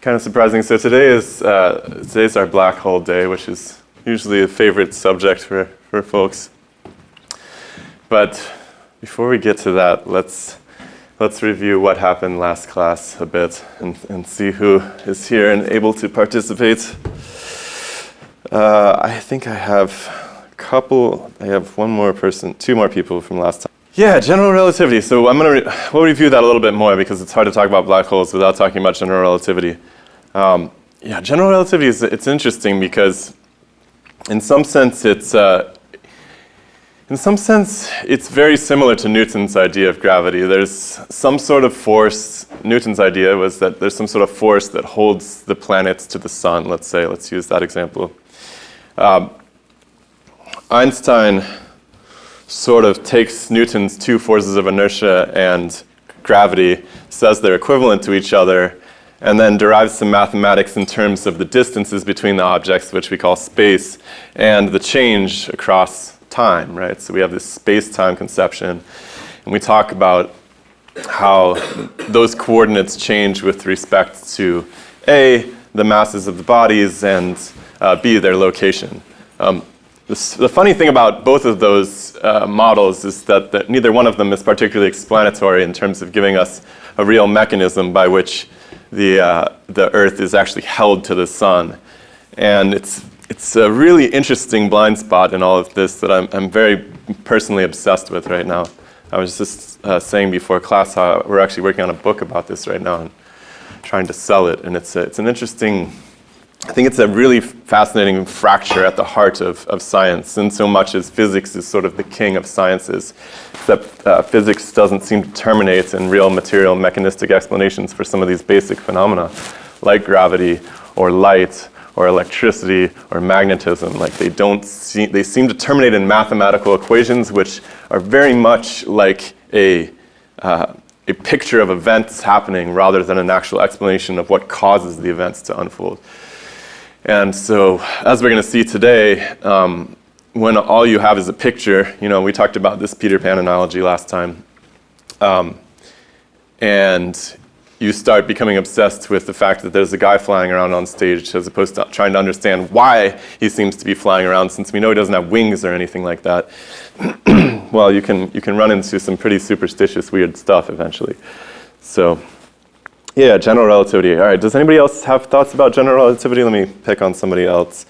kind of surprising. So today's our black hole day, which is usually a favorite subject for folks. But before we get to that, let's review what happened last class a bit and see who is here and able to participate. I think I have one more person, two more people from last time. Yeah, general relativity. So we'll review that a little bit more because it's hard to talk about black holes without talking about general relativity. General relativity it's interesting because in some sense it's very similar to Newton's idea of gravity. There's some sort of force. Newton's idea was that there's some sort of force that holds the planets to the sun, let's say. Let's use that example. Einstein sort of takes Newton's two forces of inertia and gravity, says they're equivalent to each other, and then derives some mathematics in terms of the distances between the objects, which we call space, and the change across time, right? So we have this space-time conception, and we talk about how those coordinates change with respect to A, the masses of the bodies, and B, their location. The funny thing about both of those models is that neither one of them is particularly explanatory in terms of giving us a real mechanism by which the Earth is actually held to the sun. And it's a really interesting blind spot in all of this that I'm very personally obsessed with right now. I was just saying before class how we're actually working on a book about this right now and trying to sell it. And it's an interesting, I think it's a really fascinating fracture at the heart of science, in so much as physics is sort of the king of sciences, except physics doesn't seem to terminate in real material mechanistic explanations for some of these basic phenomena, like gravity or light or electricity or magnetism. Like they seem to terminate in mathematical equations, which are very much like a picture of events happening rather than an actual explanation of what causes the events to unfold. And so, as we're going to see today, when all you have is a picture, we talked about this Peter Pan analogy last time, and you start becoming obsessed with the fact that there's a guy flying around on stage as opposed to trying to understand why he seems to be flying around, since we know he doesn't have wings or anything like that. Well, you can run into some pretty superstitious, weird stuff eventually. So, yeah, general relativity. All right, does anybody else have thoughts about general relativity? Let me pick on somebody else.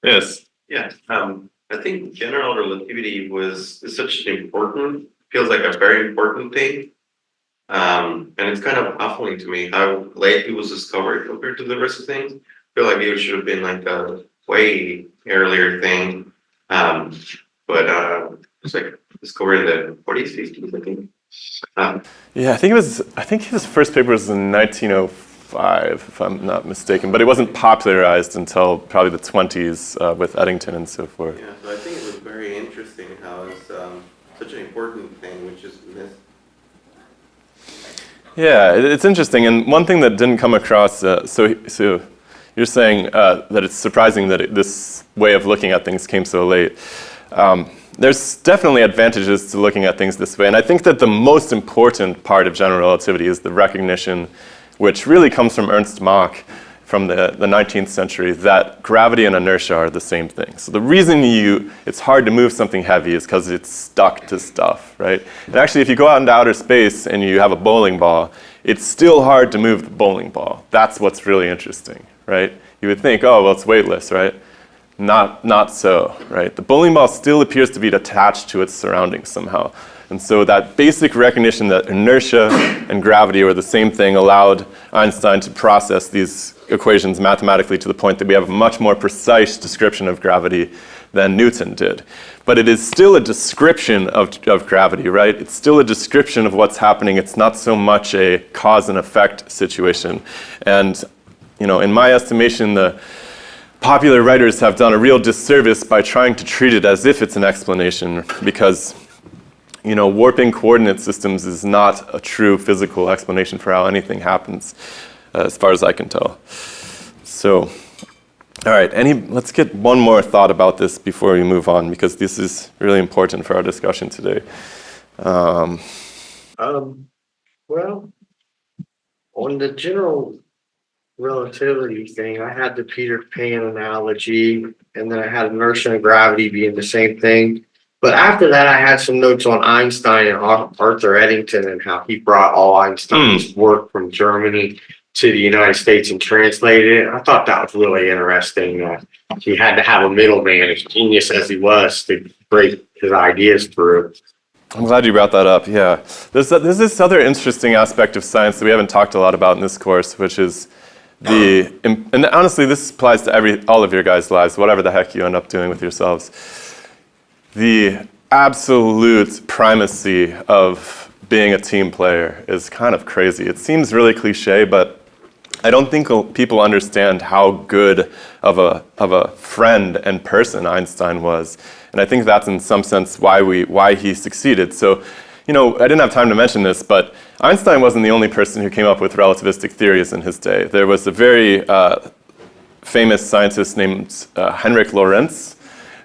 Yes. Yeah, I think general relativity is such an important, feels like a very important thing. And it's kind of baffling to me how late it was discovered compared to the rest of things. I feel like it should have been like a way earlier thing. But it's like discovered in the 40s, 50s, I think. Yeah, I think his first paper was in 1905, if I'm not mistaken, but it wasn't popularized until probably the 20s with Eddington and so forth. Yeah, so I think it was very interesting how it's such an important thing which is missed. Yeah, it's interesting, and one thing that didn't come across, so you're saying that it's surprising that this way of looking at things came so late. There's definitely advantages to looking at things this way, and I think that the most important part of general relativity is the recognition, which really comes from Ernst Mach from the 19th century, that gravity and inertia are the same thing. So the reason it's hard to move something heavy is because it's stuck to stuff, right? And actually, if you go out into outer space and you have a bowling ball, it's still hard to move the bowling ball. That's what's really interesting, right? You would think, oh, well, it's weightless, right? Not so, right? The bowling ball still appears to be attached to its surroundings somehow. And so that basic recognition that inertia and gravity are the same thing allowed Einstein to process these equations mathematically to the point that we have a much more precise description of gravity than Newton did. But it is still a description of gravity, right? It's still a description of what's happening. It's not so much a cause and effect situation. And, in my estimation, the popular writers have done a real disservice by trying to treat it as if it's an explanation, because warping coordinate systems is not a true physical explanation for how anything happens, as far as I can tell. So, all right, let's get one more thought about this before we move on, because this is really important for our discussion today. Well, on the general relativity thing, I had the Peter Pan analogy, and then I had inertia and gravity being the same thing. But after that, I had some notes on Einstein and Arthur Eddington and how he brought all Einstein's work from Germany to the United States and translated it. I thought that was really interesting. He had to have a middleman, as genius as he was, to break his ideas through. I'm glad you brought that up, yeah. There's this other interesting aspect of science that we haven't talked a lot about in this course, which is and honestly, this applies to all of your guys' lives, whatever the heck you end up doing with yourselves. The absolute primacy of being a team player is kind of crazy. It seems really cliche, but I don't think people understand how good of a friend and person Einstein was. And I think that's in some sense why he succeeded. So, I didn't have time to mention this, but Einstein wasn't the only person who came up with relativistic theories in his day. There was a very famous scientist named Heinrich Lorentz,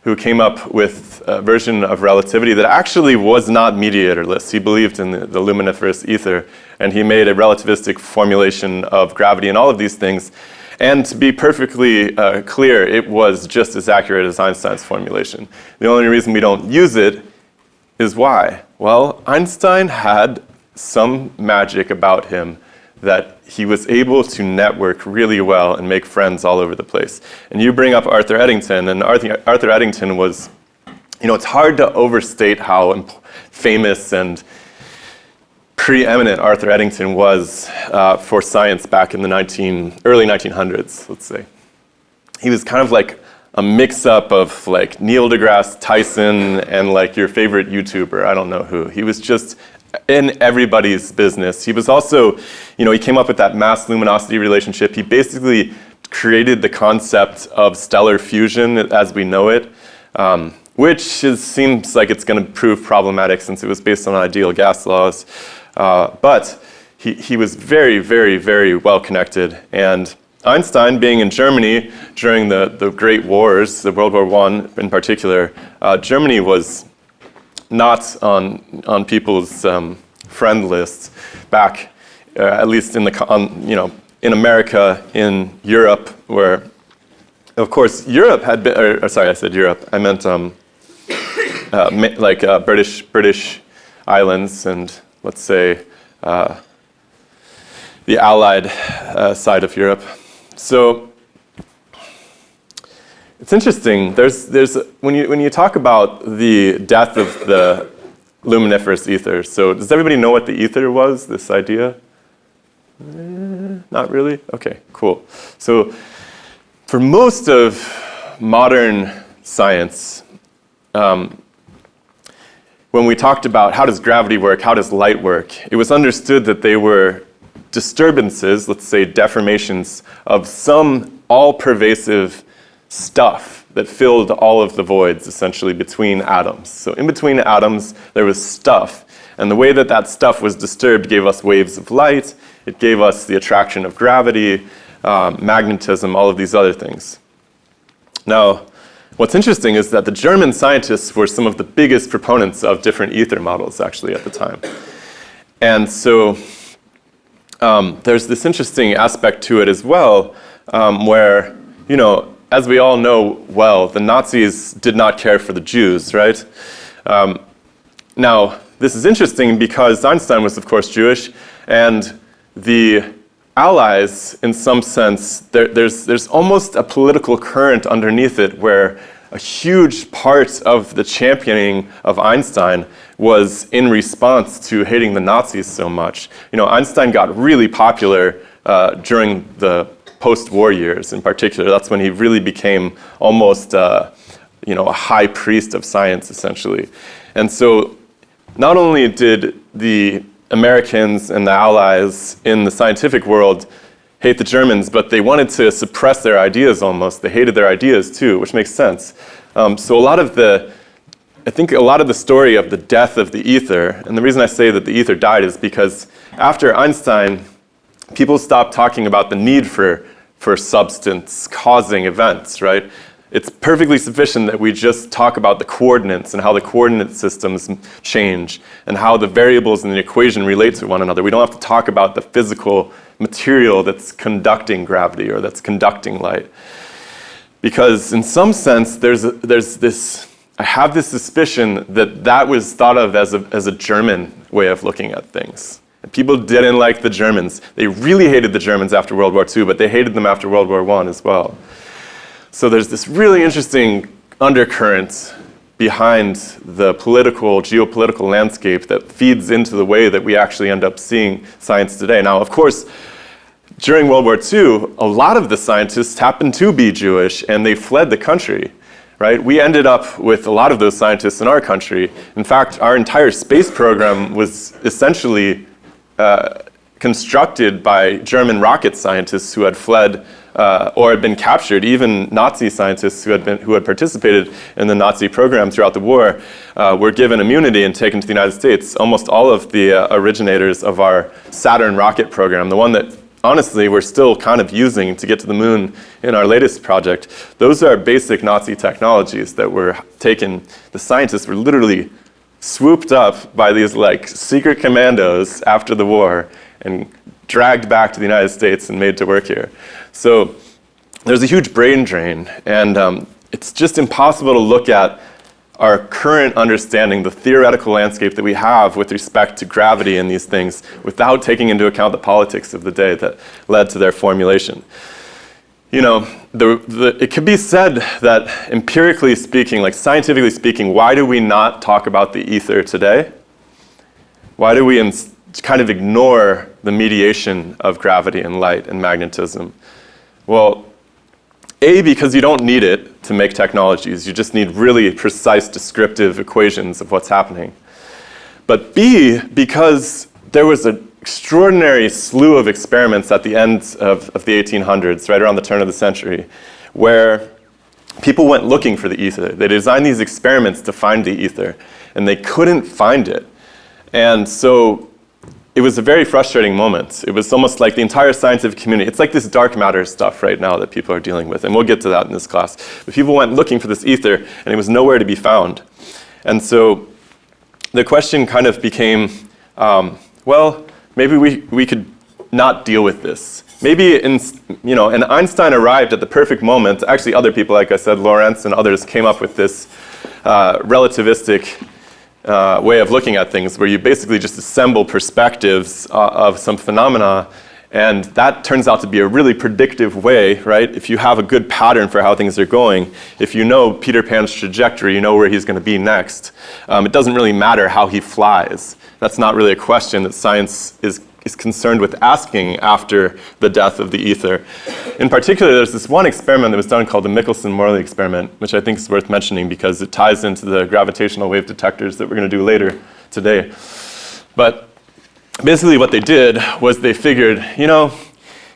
who came up with a version of relativity that actually was not mediatorless. He believed in the luminiferous ether, and he made a relativistic formulation of gravity and all of these things. And to be perfectly clear, it was just as accurate as Einstein's formulation. The only reason we don't use it is why? Well, Einstein had some magic about him that he was able to network really well and make friends all over the place. And you bring up Arthur Eddington, and Arthur Eddington was, it's hard to overstate how famous and preeminent Arthur Eddington was for science back in the early 1900s, let's say. He was kind of like a mix-up of like Neil deGrasse Tyson and like your favorite YouTuber, I don't know who. He was just in everybody's business. He was also, he came up with that mass luminosity relationship. He basically created the concept of stellar fusion as we know it, which seems like it's going to prove problematic since it was based on ideal gas laws. But he was very, very, very well connected. And Einstein, being in Germany during the Great Wars, the World War I in particular, Germany was not on people's friend lists back, at least in in America, in Europe, where, of course, Europe had been. Sorry, I said Europe. I meant British islands, and let's say the Allied side of Europe. So it's interesting. There's when you talk about the death of the luminiferous ether. So does everybody know what the ether was? This idea? Not really? Okay, cool. So for most of modern science, when we talked about how does gravity work, how does light work, it was understood that they were disturbances, let's say deformations, of some all-pervasive stuff that filled all of the voids, essentially, between atoms. So in between atoms, there was stuff. And the way that stuff was disturbed gave us waves of light. It gave us the attraction of gravity, magnetism, all of these other things. Now, what's interesting is that the German scientists were some of the biggest proponents of different ether models, actually, at the time. And so there's this interesting aspect to it as well, where, as we all know well, the Nazis did not care for the Jews, right? Now, this is interesting because Einstein was, of course, Jewish, and the Allies, in some sense, there's almost a political current underneath it where a huge part of the championing of Einstein was in response to hating the Nazis so much. Einstein got really popular during the post-war years in particular. That's when he really became almost a high priest of science, essentially. And so not only did the Americans and the Allies in the scientific world hate the Germans, but they wanted to suppress their ideas almost. They hated their ideas too, which makes sense. So I think a lot of the story of the death of the ether, and the reason I say that the ether died is because after Einstein, people stopped talking about the need for substance causing events, right? It's perfectly sufficient that we just talk about the coordinates and how the coordinate systems change and how the variables in the equation relate to one another. We don't have to talk about the physical material that's conducting gravity or that's conducting light. Because in some sense, I have this suspicion that was thought of as a German way of looking at things. And people didn't like the Germans. They really hated the Germans after World War II, but they hated them after World War I as well. So there's this really interesting undercurrent behind the geopolitical landscape that feeds into the way that we actually end up seeing science today. Now, of course, during World War II, a lot of the scientists happened to be Jewish, and they fled the country, right? We ended up with a lot of those scientists in our country. In fact, our entire space program was essentially constructed by German rocket scientists who had fled or had been captured. Even Nazi scientists who had participated in the Nazi program throughout the war were given immunity and taken to the United States. Almost all of the originators of our Saturn rocket program, the one that honestly we're still kind of using to get to the moon in our latest project, those are basic Nazi technologies that were taken. The scientists were literally swooped up by these like secret commandos after the war and dragged back to the United States and made to work here. So there's a huge brain drain, and it's just impossible to look at our current understanding, the theoretical landscape that we have with respect to gravity and these things, without taking into account the politics of the day that led to their formulation. You know, it could be said that empirically speaking, like scientifically speaking, why do we not talk about the ether today? Why do we kind of ignore the mediation of gravity and light and magnetism? Well, A, because you don't need it to make technologies. You just need really precise descriptive equations of what's happening. But B, because there was an extraordinary slew of experiments at the end of the 1800s, right around the turn of the century, where people went looking for the ether. They designed these experiments to find the ether, and they couldn't find it. And so it was a very frustrating moment. It was almost like the entire scientific community, it's like this dark matter stuff right now that people are dealing with, and we'll get to that in this class. But people went looking for this ether, and it was nowhere to be found. And so the question kind of became, well, maybe we could not deal with this. Maybe, and Einstein arrived at the perfect moment. Actually, other people, like I said, Lorentz and others, came up with this relativistic way of looking at things, where you basically just assemble perspectives of some phenomena, and that turns out to be a really predictive way, right? If you have a good pattern for how things are going, if you know Peter Pan's trajectory, you know where he's going to be next. It doesn't really matter how he flies. That's not really a question that science is concerned with asking after the death of the ether. In particular, there's this one experiment that was done called the Michelson-Morley experiment, which I think is worth mentioning because it ties into the gravitational wave detectors that we're going to do later today. But basically what they did was they figured,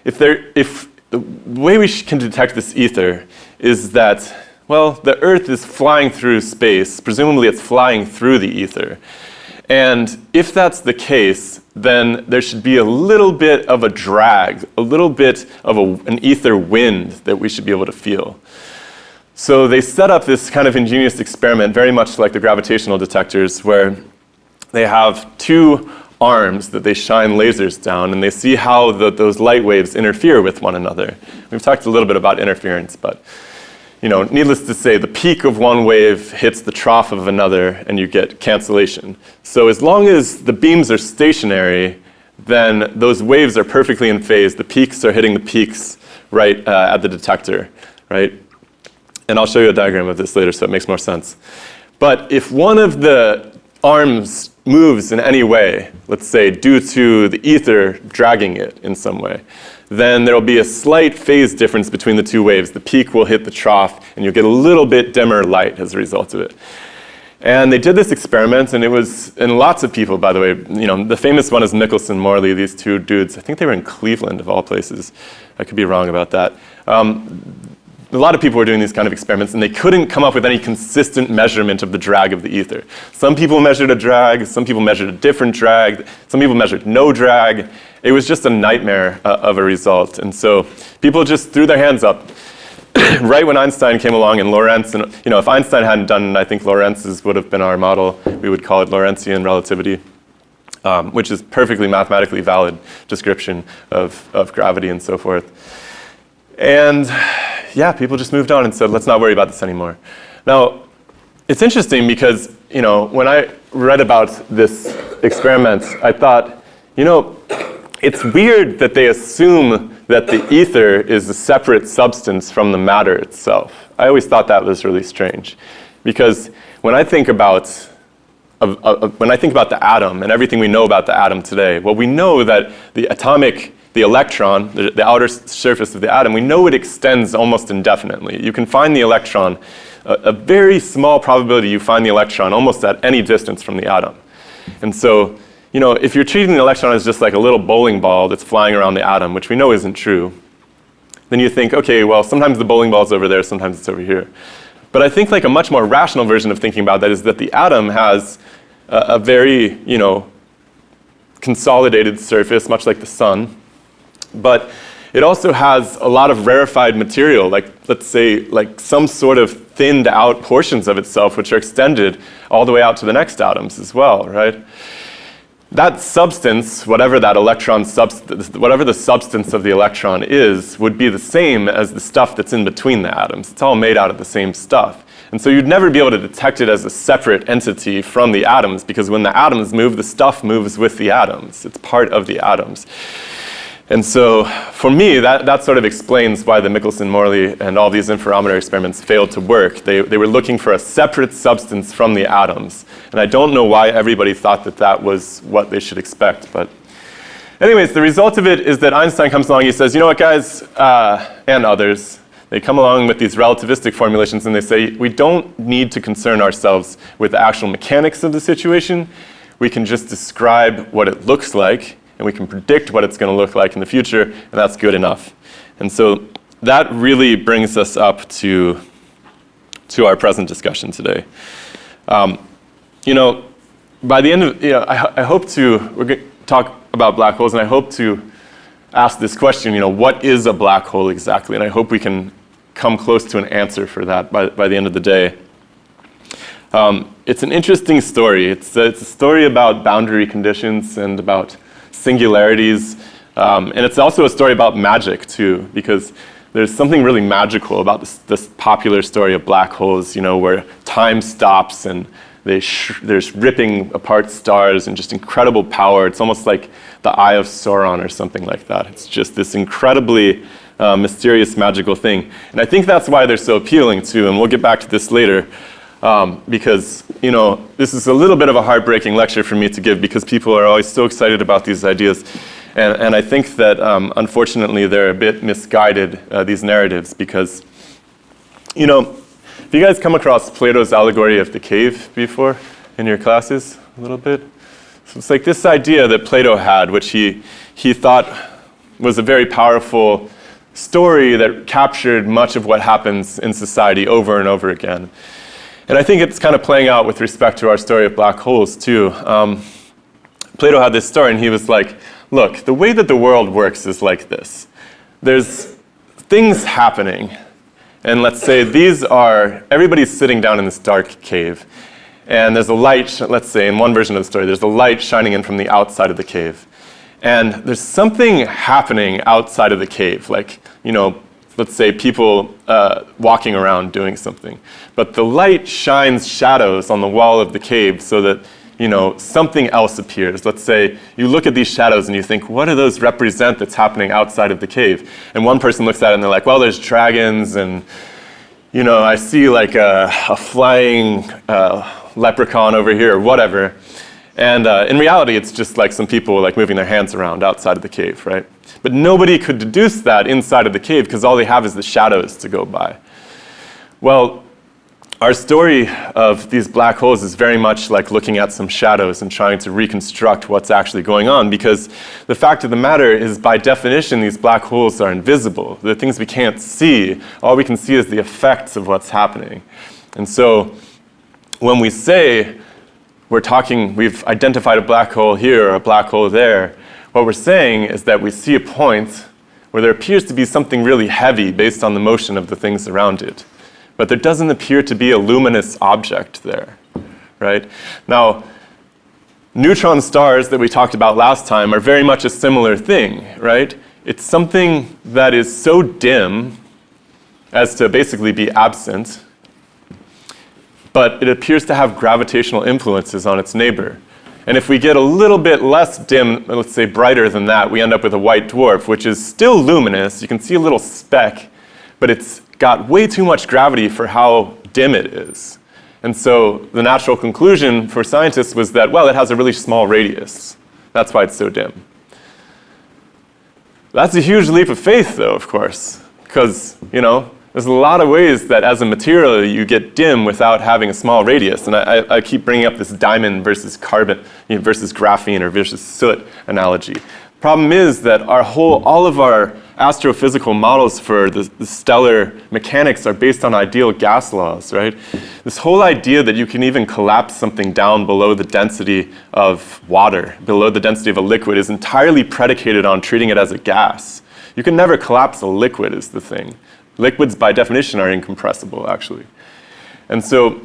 if the way we can detect this ether is that, well, the Earth is flying through space, presumably it's flying through the ether. And if that's the case, then there should be a little bit of a drag, a little bit of an ether wind that we should be able to feel. So they set up this kind of ingenious experiment, very much like the gravitational detectors, where they have two arms that they shine lasers down, and they see how those light waves interfere with one another. We've talked a little bit about interference, but needless to say, the peak of one wave hits the trough of another, and you get cancellation. So as long as the beams are stationary, then those waves are perfectly in phase. The peaks are hitting the peaks right at the detector, right? And I'll show you a diagram of this later so it makes more sense. But if one of the arms moves in any way, let's say due to the ether dragging it in some way, then there will be a slight phase difference between the two waves. The peak will hit the trough, and you'll get a little bit dimmer light as a result of it. And they did this experiment, and it was, and lots of people, by the way, the famous one is Michelson-Morley, these two dudes. I think they were in Cleveland, of all places. I could be wrong about that. A lot of people were doing these kind of experiments, and they couldn't come up with any consistent measurement of the drag of the ether. Some people measured a drag, some people measured a different drag, some people measured no drag. It was just a nightmare of a result. And so people just threw their hands up. right when Einstein came along and Lorentz, and if Einstein hadn't done it, I think Lorentz's would have been our model. We would call it Lorentzian relativity, which is perfectly mathematically valid description of gravity and so forth. And yeah, people just moved on and said, let's not worry about this anymore. Now, it's interesting because, when I read about this experiment, I thought, it's weird that they assume that the ether is a separate substance from the matter itself. I always thought that was really strange, because when I think about the atom and everything we know about the atom today, well, we know that the electron, the outer surface of the atom, we know it extends almost indefinitely. You can find the electron, a very small probability you find the electron almost at any distance from the atom. And so, if you're treating the electron as just like a little bowling ball that's flying around the atom, which we know isn't true, then you think, okay, well, sometimes the bowling ball's over there, sometimes it's over here. But I think like a much more rational version of thinking about that is that the atom has a very, consolidated surface, much like the sun. But it also has a lot of rarefied material, like, let's say, like some sort of thinned out portions of itself, which are extended all the way out to the next atoms as well, right? That substance, whatever the substance of the electron is, would be the same as the stuff that's in between the atoms. It's all made out of the same stuff. And so you'd never be able to detect it as a separate entity from the atoms, because when the atoms move, the stuff moves with the atoms. It's part of the atoms. And so for me, that sort of explains why the Michelson-Morley and all these interferometer experiments failed to work. They were looking for a separate substance from the atoms. And I don't know why everybody thought that was what they should expect. But anyways, the result of it is that Einstein comes along, he says, you know what, guys, and others, they come along with these relativistic formulations and they say, we don't need to concern ourselves with the actual mechanics of the situation. We can just describe what it looks like, and we can predict what it's going to look like in the future, and that's good enough. And so that really brings us up to our present discussion today. By the end of, I hope we're going to talk about black holes, and I hope to ask this question, what is a black hole exactly? And I hope we can come close to an answer for that by the end of the day. It's an interesting story. It's a story about boundary conditions and about singularities, and it's also a story about magic too, because there's something really magical about this popular story of black holes, where time stops and there's ripping apart stars and just incredible power. It's almost like the Eye of Sauron or something like that. It's just this incredibly mysterious, magical thing. And I think that's why they're so appealing too, and we'll get back to this later. Because, this is a little bit of a heartbreaking lecture for me to give, because people are always so excited about these ideas. And I think that, unfortunately, they're a bit misguided, these narratives, because, have you guys come across Plato's allegory of the cave before in your classes a little bit? So it's like this idea that Plato had, which he thought was a very powerful story that captured much of what happens in society over and over again. And I think it's kind of playing out with respect to our story of black holes too. Plato had this story and he was like, look, the way that the world works is like this. There's things happening, and let's say everybody's sitting down in this dark cave, and there's a light, let's say in one version of the story, there's a light shining in from the outside of the cave. And there's something happening outside of the cave, like, let's say people walking around doing something. But the light shines shadows on the wall of the cave so that, something else appears. Let's say you look at these shadows and you think, what do those represent that's happening outside of the cave? And one person looks at it and they're like, well, there's dragons, and, I see like a flying leprechaun over here or whatever. And in reality, it's just like some people like moving their hands around outside of the cave, right? But nobody could deduce that inside of the cave because all they have is the shadows to go by. Well, our story of these black holes is very much like looking at some shadows and trying to reconstruct what's actually going on, because the fact of the matter is, by definition, these black holes are invisible. They're things we can't see. All we can see is the effects of what's happening. And so when we say we've identified a black hole here or a black hole there, what we're saying is that we see a point where there appears to be something really heavy based on the motion of the things around it. But there doesn't appear to be a luminous object there, right? Now, neutron stars that we talked about last time are very much a similar thing, right? It's something that is so dim as to basically be absent, but it appears to have gravitational influences on its neighbor. And if we get a little bit less dim, let's say brighter than that, we end up with a white dwarf, which is still luminous. You can see a little speck, but it's got way too much gravity for how dim it is. And so the natural conclusion for scientists was that, well, it has a really small radius. That's why it's so dim. That's a huge leap of faith, though, of course, because, there's a lot of ways that as a material you get dim without having a small radius. And I keep bringing up this diamond versus carbon, versus graphene or versus soot analogy. Problem is that all of our astrophysical models for the stellar mechanics are based on ideal gas laws, right? This whole idea that you can even collapse something down below the density of water, below the density of a liquid, is entirely predicated on treating it as a gas. You can never collapse a liquid is the thing. Liquids, by definition, are incompressible, actually. And so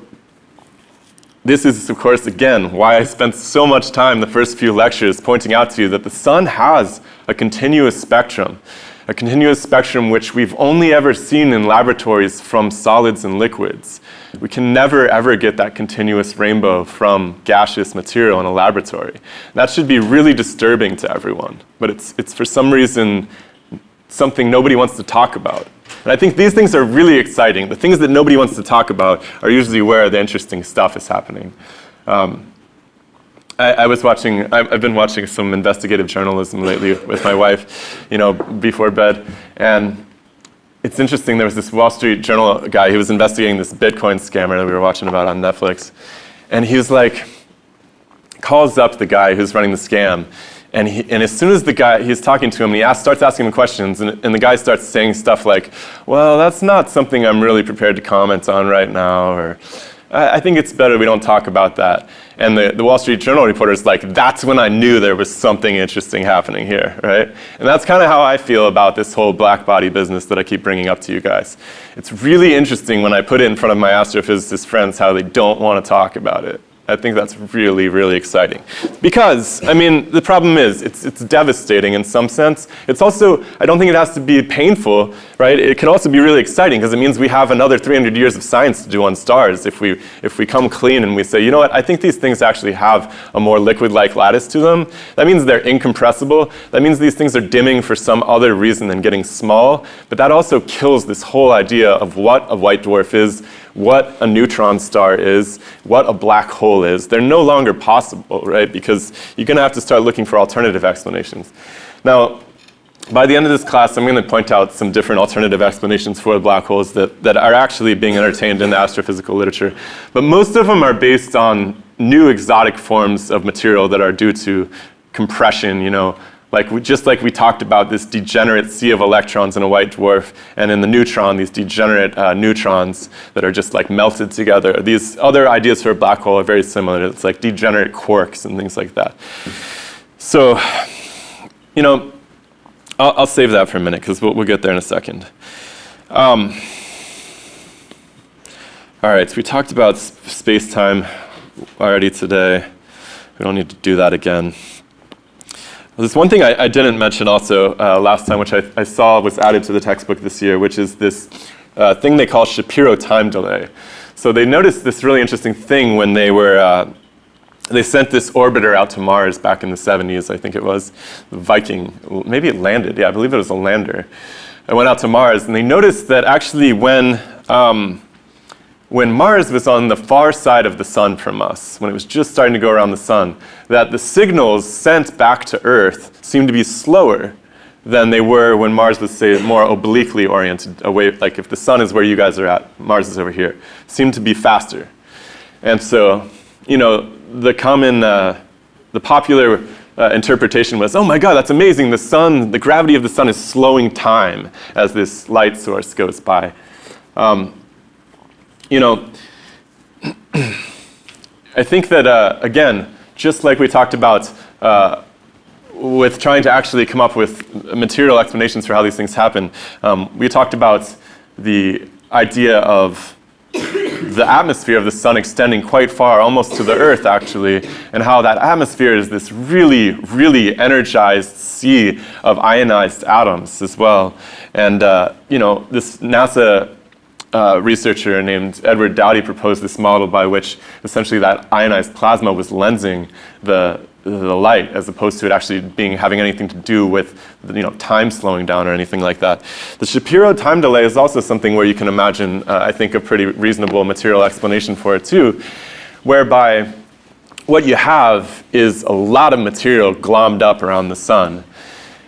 this is, of course, again, why I spent so much time the first few lectures pointing out to you that the sun has a continuous spectrum which we've only ever seen in laboratories from solids and liquids. We can never, ever get that continuous rainbow from gaseous material in a laboratory. That should be really disturbing to everyone, but it's for some reason something nobody wants to talk about. And I think these things are really exciting. The things that nobody wants to talk about are usually where the interesting stuff is happening. I've been watching some investigative journalism lately with my wife, before bed. And it's interesting, there was this Wall Street Journal guy who was investigating this Bitcoin scammer that we were watching about on Netflix. And he was calls up the guy who's running the scam. And as soon as he's talking to him, he starts asking him questions, and the guy starts saying stuff like, well, that's not something I'm really prepared to comment on right now, or I think it's better we don't talk about that. And the Wall Street Journal reporter's like, that's when I knew there was something interesting happening here, right? And that's kind of how I feel about this whole black body business that I keep bringing up to you guys. It's really interesting when I put it in front of my astrophysicist friends how they don't want to talk about it. I think that's really, really exciting. Because, the problem is, it's devastating in some sense. It's also, I don't think it has to be painful, right? It can also be really exciting because it means we have another 300 years of science to do on stars if we come clean and we say, you know what, I think these things actually have a more liquid-like lattice to them. That means they're incompressible. That means these things are dimming for some other reason than getting small. But that also kills this whole idea of what a white dwarf is, what a neutron star is, what a black hole is. They're no longer possible, right? Because you're going to have to start looking for alternative explanations. Now, by the end of this class, I'm going to point out some different alternative explanations for black holes that are actually being entertained in the astrophysical literature. But most of them are based on new exotic forms of material that are due to compression, just like we talked about this degenerate sea of electrons in a white dwarf, and in the neutron, these degenerate neutrons that are just melted together. These other ideas for a black hole are very similar. It's like degenerate quarks and things like that. So, I'll save that for a minute because we'll get there in a second. All right, so we talked about space-time already today. We don't need to do that again. There's one thing I didn't mention also last time, which I saw was added to the textbook this year, which is this thing they call Shapiro time delay. So they noticed this really interesting thing when they sent this orbiter out to Mars back in the 70s, I think it was, the Viking. Maybe it landed. Yeah, I believe it was a lander. It went out to Mars, and they noticed that actually when Mars was on the far side of the sun from us, when it was just starting to go around the sun, that the signals sent back to Earth seemed to be slower than they were when Mars was, say, more obliquely oriented away. Like if the sun is where you guys are at, Mars is over here. Seemed to be faster. And so, the popular interpretation was, oh my God, that's amazing. The gravity of the sun is slowing time as this light source goes by. I think that, again, just like we talked about with trying to actually come up with material explanations for how these things happen. We talked about the idea of the atmosphere of the sun extending quite far, almost to the Earth actually, and how that atmosphere is this really, really energized sea of ionized atoms as well. And this NASA researcher named Edward Dowdy proposed this model by which essentially that ionized plasma was lensing the light, as opposed to it actually having anything to do with time slowing down or anything like that. The Shapiro time delay is also something where you can imagine, I think, a pretty reasonable material explanation for it too, whereby what you have is a lot of material glommed up around the sun.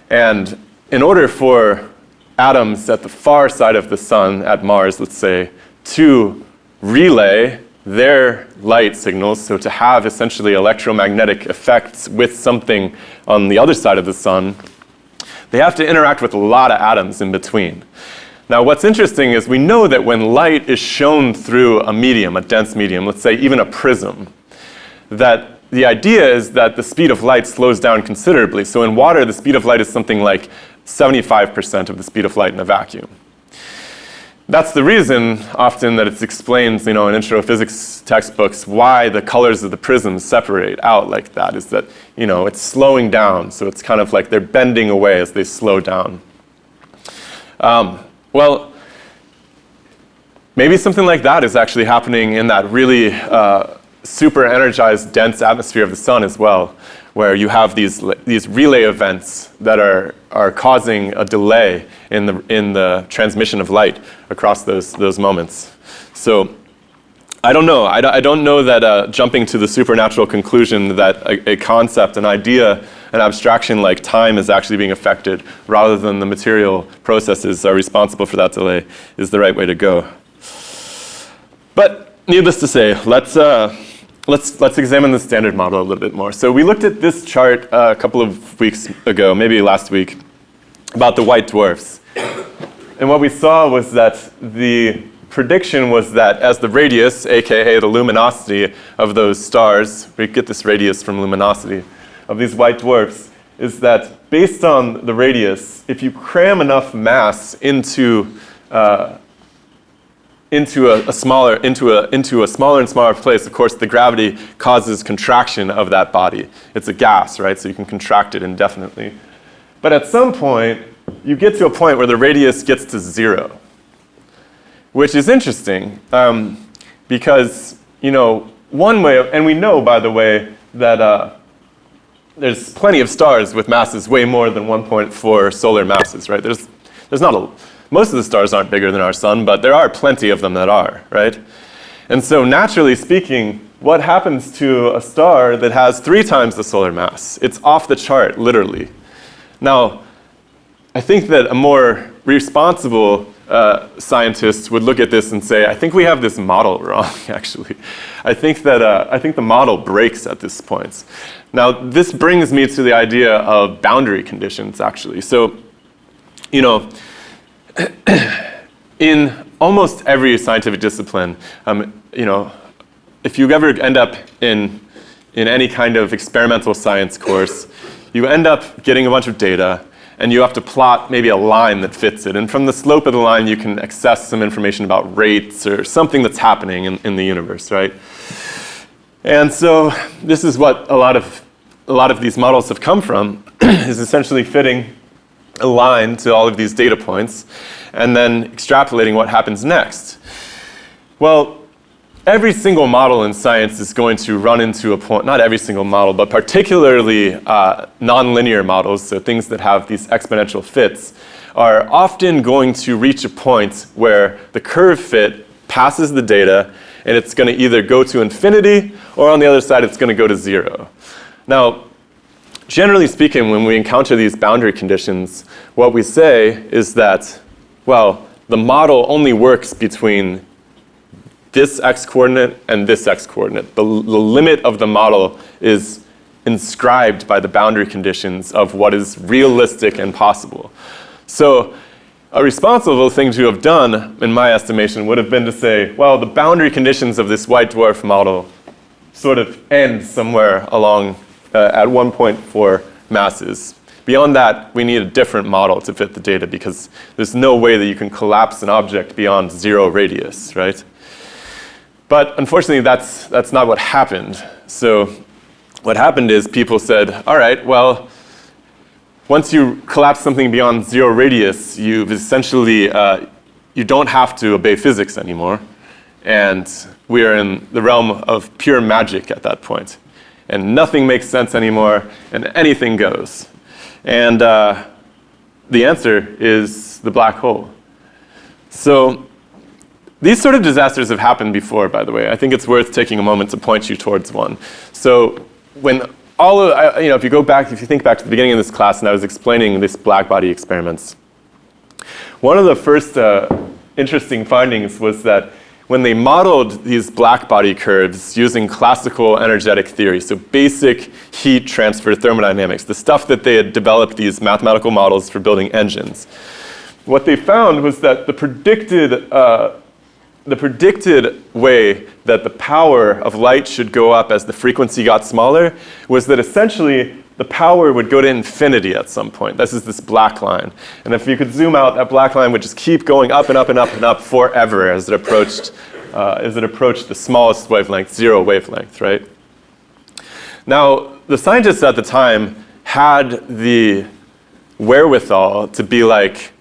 And in order for atoms at the far side of the sun, at Mars, let's say, to relay their light signals, so to have essentially electromagnetic effects with something on the other side of the sun, they have to interact with a lot of atoms in between. Now, what's interesting is we know that when light is shown through a medium, a dense medium, let's say even a prism, that the idea is that the speed of light slows down considerably. So in water, the speed of light is something like 75% of the speed of light in a vacuum. That's the reason often that it's explained, in intro physics textbooks, why the colors of the prisms separate out like that, is that, it's slowing down. So it's kind of like they're bending away as they slow down. Well, maybe something like that is actually happening in that really super energized, dense atmosphere of the sun as well, where you have these relay events that are causing a delay in the transmission of light across those moments. So I don't know. I don't know that jumping to the supernatural conclusion that a concept, an idea, an abstraction like time is actually being affected rather than the material processes are responsible for that delay is the right way to go. But needless to say, let's examine the standard model a little bit more. So we looked at this chart a couple of weeks ago, maybe last week, about the white dwarfs. And what we saw was that the prediction was that as the radius, aka the luminosity of those stars, we get this radius from luminosity, of these white dwarfs, is that based on the radius, if you cram enough mass into a smaller and smaller place, of course, the gravity causes contraction of that body. It's a gas, right? So you can contract it indefinitely. But at some point, you get to a point where the radius gets to 0, which is interesting because, one way, and we know, by the way, that there's plenty of stars with masses way more than 1.4 solar masses, right? There's not most of the stars aren't bigger than our sun, but there are plenty of them that are, right? And so naturally speaking, what happens to a star that has 3 times the solar mass? It's off the chart, literally. Now, I think that a more responsible scientist would look at this and say, I think we have this model wrong, actually. I think the model breaks at this point. Now, this brings me to the idea of boundary conditions, actually. So, in almost every scientific discipline, if you ever end up in any kind of experimental science course, you end up getting a bunch of data, and you have to plot maybe a line that fits it. And from the slope of the line, you can access some information about rates or something that's happening in the universe, right? And so this is what a lot of these models have come from, is essentially fitting a line to all of these data points and then extrapolating what happens next. Well, every single model in science is going to run into a point, not every single model, but particularly nonlinear models, so things that have these exponential fits, are often going to reach a point where the curve fit passes the data and it's going to either go to infinity or on the other side it's going to go to 0. Now, generally speaking, when we encounter these boundary conditions, what we say is that, well, the model only works between this x-coordinate and this x-coordinate. The limit of the model is inscribed by the boundary conditions of what is realistic and possible. So a responsible thing to have done, in my estimation, would have been to say, well, the boundary conditions of this white dwarf model sort of end somewhere along at 1.4 masses. Beyond that, we need a different model to fit the data because there's no way that you can collapse an object beyond 0 radius, right? But unfortunately, that's not what happened. So what happened is people said, all right, well, once you collapse something beyond 0 radius, you've essentially, you don't have to obey physics anymore. And we are in the realm of pure magic at that point. And nothing makes sense anymore, and anything goes. And the answer is the black hole. So these sort of disasters have happened before, by the way. I think it's worth taking a moment to point you towards one. So when if you think back to the beginning of this class, and I was explaining this black body experiments, one of the first interesting findings was that when they modeled these black body curves using classical energetic theory, so basic heat transfer thermodynamics, the stuff that they had developed these mathematical models for building engines, what they found was that the predicted way that the power of light should go up as the frequency got smaller was that essentially the power would go to infinity at some point. This is this black line. And if you could zoom out, that black line would just keep going up and up and up and up forever as it approached the smallest wavelength, 0 wavelength, right? Now, the scientists at the time had the wherewithal to be like,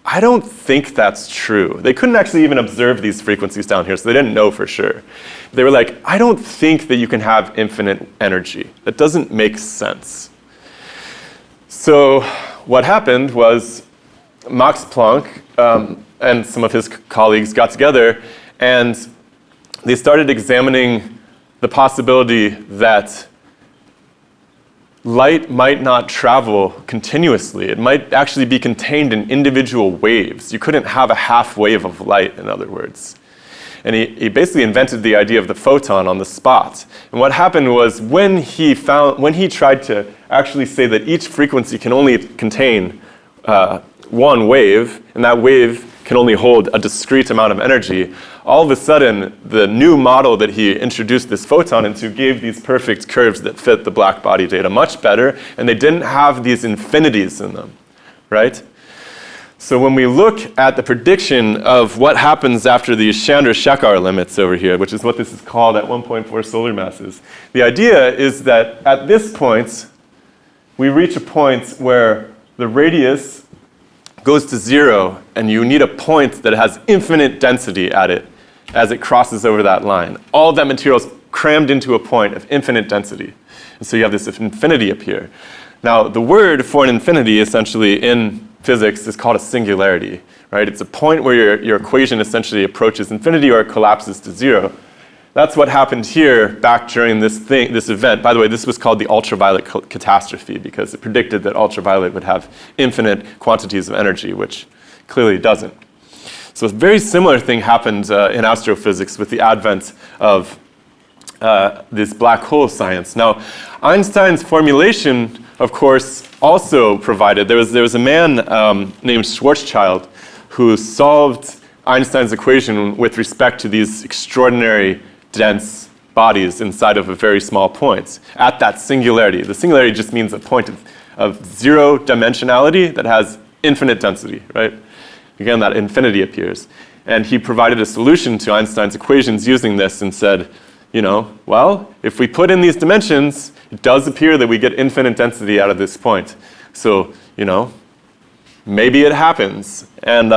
I don't think that's true. They couldn't actually even observe these frequencies down here, so they didn't know for sure. They were like, I don't think that you can have infinite energy. That doesn't make sense. So what happened was Max Planck and some of his colleagues got together and they started examining the possibility that light might not travel continuously. It might actually be contained in individual waves. You couldn't have a half wave of light, in other words. And he basically invented the idea of the photon on the spot. And what happened was when he tried to actually say that each frequency can only contain one wave, and that wave can only hold a discrete amount of energy, all of a sudden, the new model that he introduced this photon into gave these perfect curves that fit the black body data much better, and they didn't have these infinities in them, right? So when we look at the prediction of what happens after the Chandra-Shekhar limits over here, which is what this is called at 1.4 solar masses, the idea is that at this point, we reach a point where the radius goes to 0, and you need a point that has infinite density at it as it crosses over that line. All of that material is crammed into a point of infinite density. And so you have this infinity appear. Now, the word for an infinity essentially in physics is called a singularity, right? It's a point where your equation essentially approaches infinity or it collapses to 0. That's what happened here back during this event. By the way, this was called the ultraviolet catastrophe because it predicted that ultraviolet would have infinite quantities of energy, which clearly doesn't. So a very similar thing happened in astrophysics with the advent of this black hole science. Now, Einstein's formulation, of course, also provided, there was a man named Schwarzschild who solved Einstein's equation with respect to these extraordinary dense bodies inside of a very small point at that singularity. The singularity just means a point of 0 dimensionality that has infinite density, right? Again, that infinity appears. And he provided a solution to Einstein's equations using this and said, well, if we put in these dimensions, it does appear that we get infinite density out of this point. So, maybe it happens. And,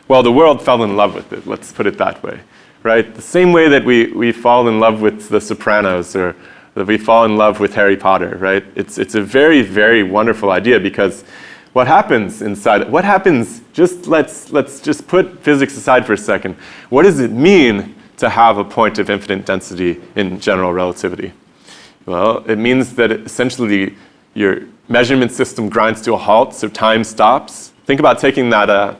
well, the world fell in love with it, let's put it that way. Right? The same way that we fall in love with The Sopranos or that we fall in love with Harry Potter, right? It's a very, very wonderful idea because what happens inside, let's just put physics aside for a second. What does it mean to have a point of infinite density in general relativity? Well, it means that essentially your measurement system grinds to a halt, so time stops. Think about taking that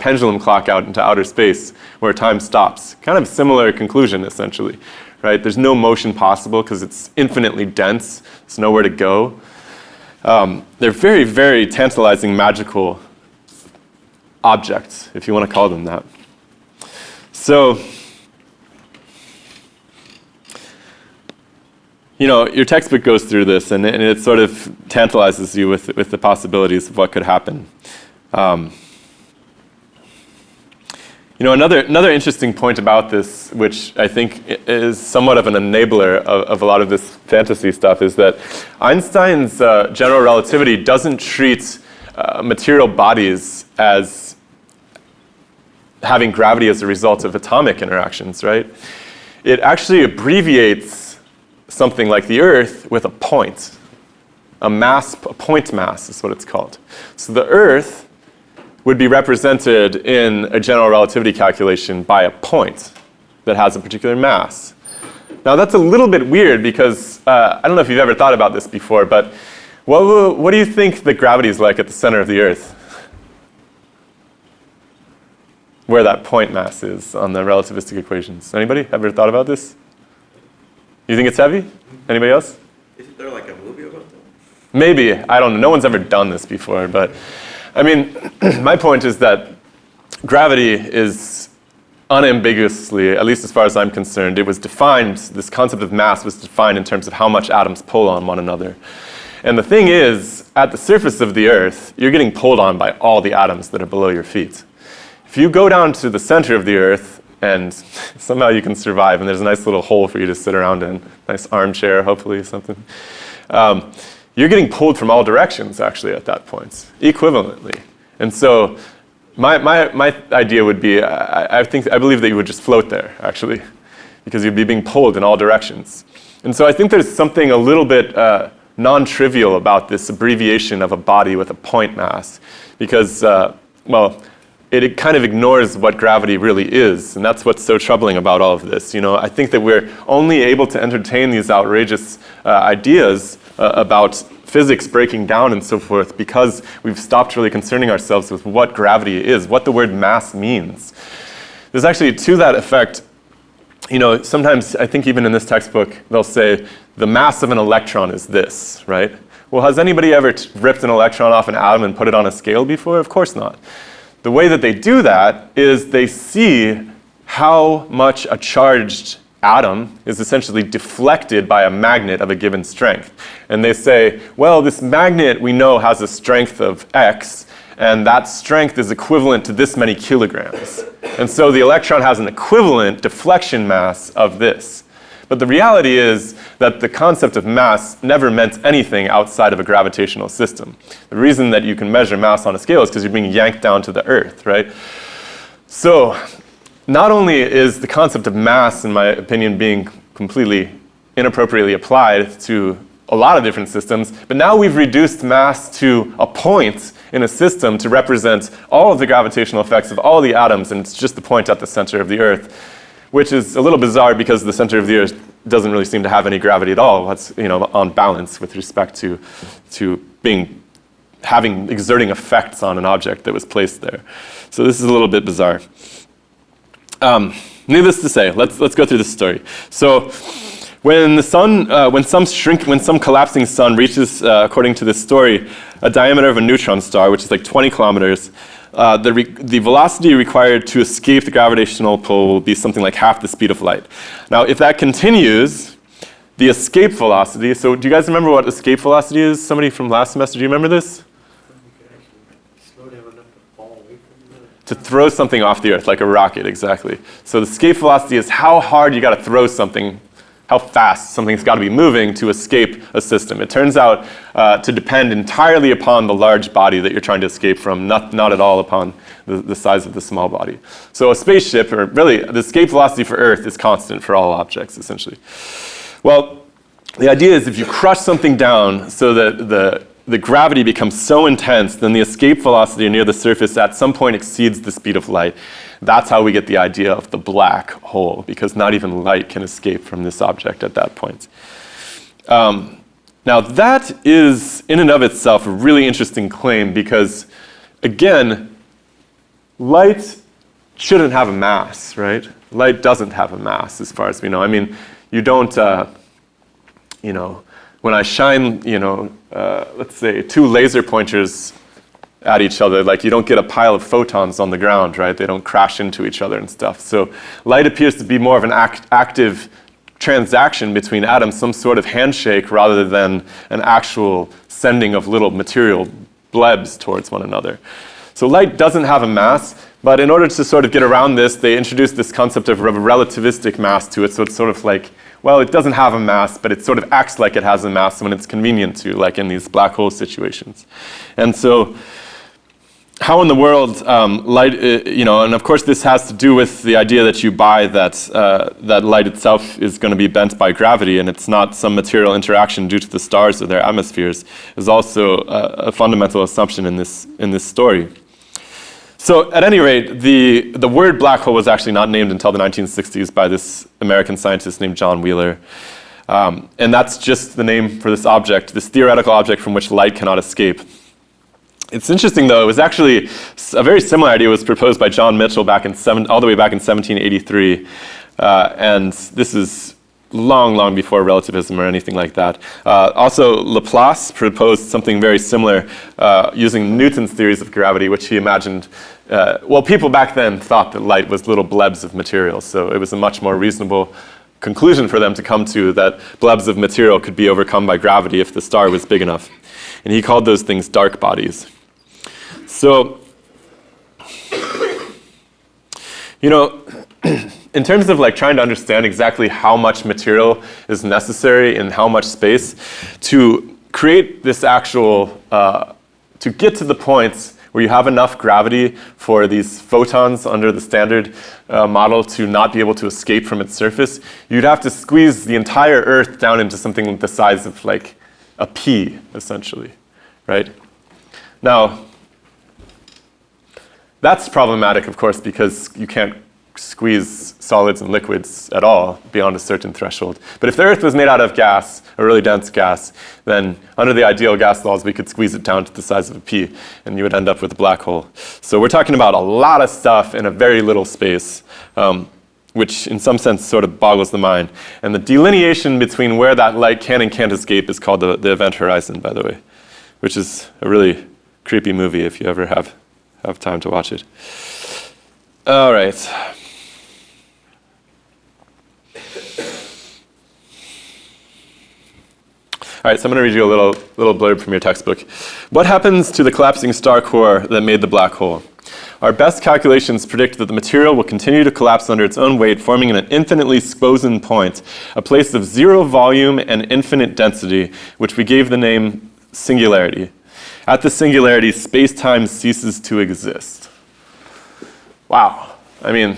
pendulum clock out into outer space where time stops. Kind of similar conclusion, essentially, right? There's no motion possible because it's infinitely dense. There's nowhere to go. They're very, very tantalizing, magical objects, if you want to call them that. So, your textbook goes through this, and it sort of tantalizes you with the possibilities of what could happen. Another interesting point about this, which I think is somewhat of an enabler of a lot of this fantasy stuff, is that Einstein's general relativity doesn't treat material bodies as having gravity as a result of atomic interactions, right? It actually abbreviates something like the Earth with a point. A point mass is what it's called. So the Earth would be represented in a general relativity calculation by a point that has a particular mass. Now that's a little bit weird because, I don't know if you've ever thought about this before, but what do you think the gravity is like at the center of the Earth? Where that point mass is on the relativistic equations. Anybody ever thought about this? You think it's heavy? Anybody else? Isn't there like a movie about that? Maybe, I don't know. No one's ever done this before, but I mean, my point is that gravity is unambiguously, at least as far as I'm concerned, it was defined, this concept of mass was defined in terms of how much atoms pull on one another. And the thing is, at the surface of the Earth, you're getting pulled on by all the atoms that are below your feet. If you go down to the center of the Earth, and somehow you can survive, and there's a nice little hole for you to sit around in, nice armchair, hopefully, something. You're getting pulled from all directions, actually, at that point, equivalently. And so my idea would be, I believe that you would just float there, actually, because you'd be being pulled in all directions. And so I think there's something a little bit non-trivial about this abbreviation of a body with a point mass, because, it kind of ignores what gravity really is, and that's what's so troubling about all of this. I think that we're only able to entertain these outrageous ideas about physics breaking down and so forth because we've stopped really concerning ourselves with what gravity is, what the word mass means. There's actually, to that effect, sometimes I think even in this textbook, they'll say the mass of an electron is this, right? Well, has anybody ever ripped an electron off an atom and put it on a scale before? Of course not. The way that they do that is they see how much a charged atom is essentially deflected by a magnet of a given strength. And they say, well, this magnet we know has a strength of X, and that strength is equivalent to this many kilograms. And so the electron has an equivalent deflection mass of this. But the reality is that the concept of mass never meant anything outside of a gravitational system. The reason that you can measure mass on a scale is because you're being yanked down to the Earth, right? So not only is the concept of mass, in my opinion, being completely inappropriately applied to a lot of different systems, but now we've reduced mass to a point in a system to represent all of the gravitational effects of all the atoms, and it's just the point at the center of the Earth, which is a little bizarre because the center of the Earth doesn't really seem to have any gravity at all. It's on balance with respect to exerting effects on an object that was placed there. So this is a little bit bizarre. Needless to say, let's go through this story. So when some collapsing sun reaches, according to this story, a diameter of a neutron star, which is like 20 kilometers, the velocity required to escape the gravitational pull will be something like half the speed of light. Now, if that continues, the escape velocity, so do you guys remember what escape velocity is? Somebody from last semester, do you remember this? To throw something off the Earth, like a rocket, exactly. So the escape velocity is how hard you got to throw something, how fast something's got to be moving to escape a system. It turns out to depend entirely upon the large body that you're trying to escape from, not at all upon the size of the small body. So a spaceship, or really the escape velocity for Earth, is constant for all objects, essentially. Well, the idea is if you crush something down so that the gravity becomes so intense, then the escape velocity near the surface at some point exceeds the speed of light. That's how we get the idea of the black hole, because not even light can escape from this object at that point. Now that is, in and of itself, a really interesting claim because, again, light shouldn't have a mass, right? Light doesn't have a mass as far as we know. I mean, you don't, when I shine, let's say 2 laser pointers at each other, like you don't get a pile of photons on the ground, right? They don't crash into each other and stuff. So light appears to be more of an active transaction between atoms, some sort of handshake rather than an actual sending of little material blebs towards one another. So light doesn't have a mass, but in order to sort of get around this, they introduced this concept of a relativistic mass to it. So it's sort of like, well, it doesn't have a mass, but it sort of acts like it has a mass when it's convenient to, like in these black hole situations. And so how in the world light, and of course this has to do with the idea that you buy that that light itself is going to be bent by gravity, and it's not some material interaction due to the stars or their atmospheres, is also a fundamental assumption in this story. So at any rate, the word black hole was actually not named until the 1960s by this American scientist named John Wheeler. And that's just the name for this object, this theoretical object from which light cannot escape. It's interesting, though, it was actually a very similar idea was proposed by John Mitchell all the way back in 1783. And this is long before relativism or anything like that. Also, Laplace proposed something very similar using Newton's theories of gravity, which he imagined. People back then thought that light was little blebs of material, so it was a much more reasonable conclusion for them to come to that blebs of material could be overcome by gravity if the star was big enough. And he called those things dark bodies. So, in terms of like trying to understand exactly how much material is necessary in how much space to create this actual, to get to the points where you have enough gravity for these photons under the standard model to not be able to escape from its surface, you'd have to squeeze the entire Earth down into something the size of like a pea, essentially, right? Now, that's problematic, of course, because you can't squeeze solids and liquids at all beyond a certain threshold. But if the Earth was made out of gas, a really dense gas, then under the ideal gas laws, we could squeeze it down to the size of a pea, and you would end up with a black hole. So we're talking about a lot of stuff in a very little space, which in some sense sort of boggles the mind. And the delineation between where that light can and can't escape is called the event horizon, by the way, which is a really creepy movie if you ever have time to watch it. All right. All right, so I'm going to read you a little blurb from your textbook. What happens to the collapsing star core that made the black hole? Our best calculations predict that the material will continue to collapse under its own weight, forming an infinitely Sposen point, a place of zero volume and infinite density, which we gave the name singularity. At the singularity, space-time ceases to exist. Wow. I mean,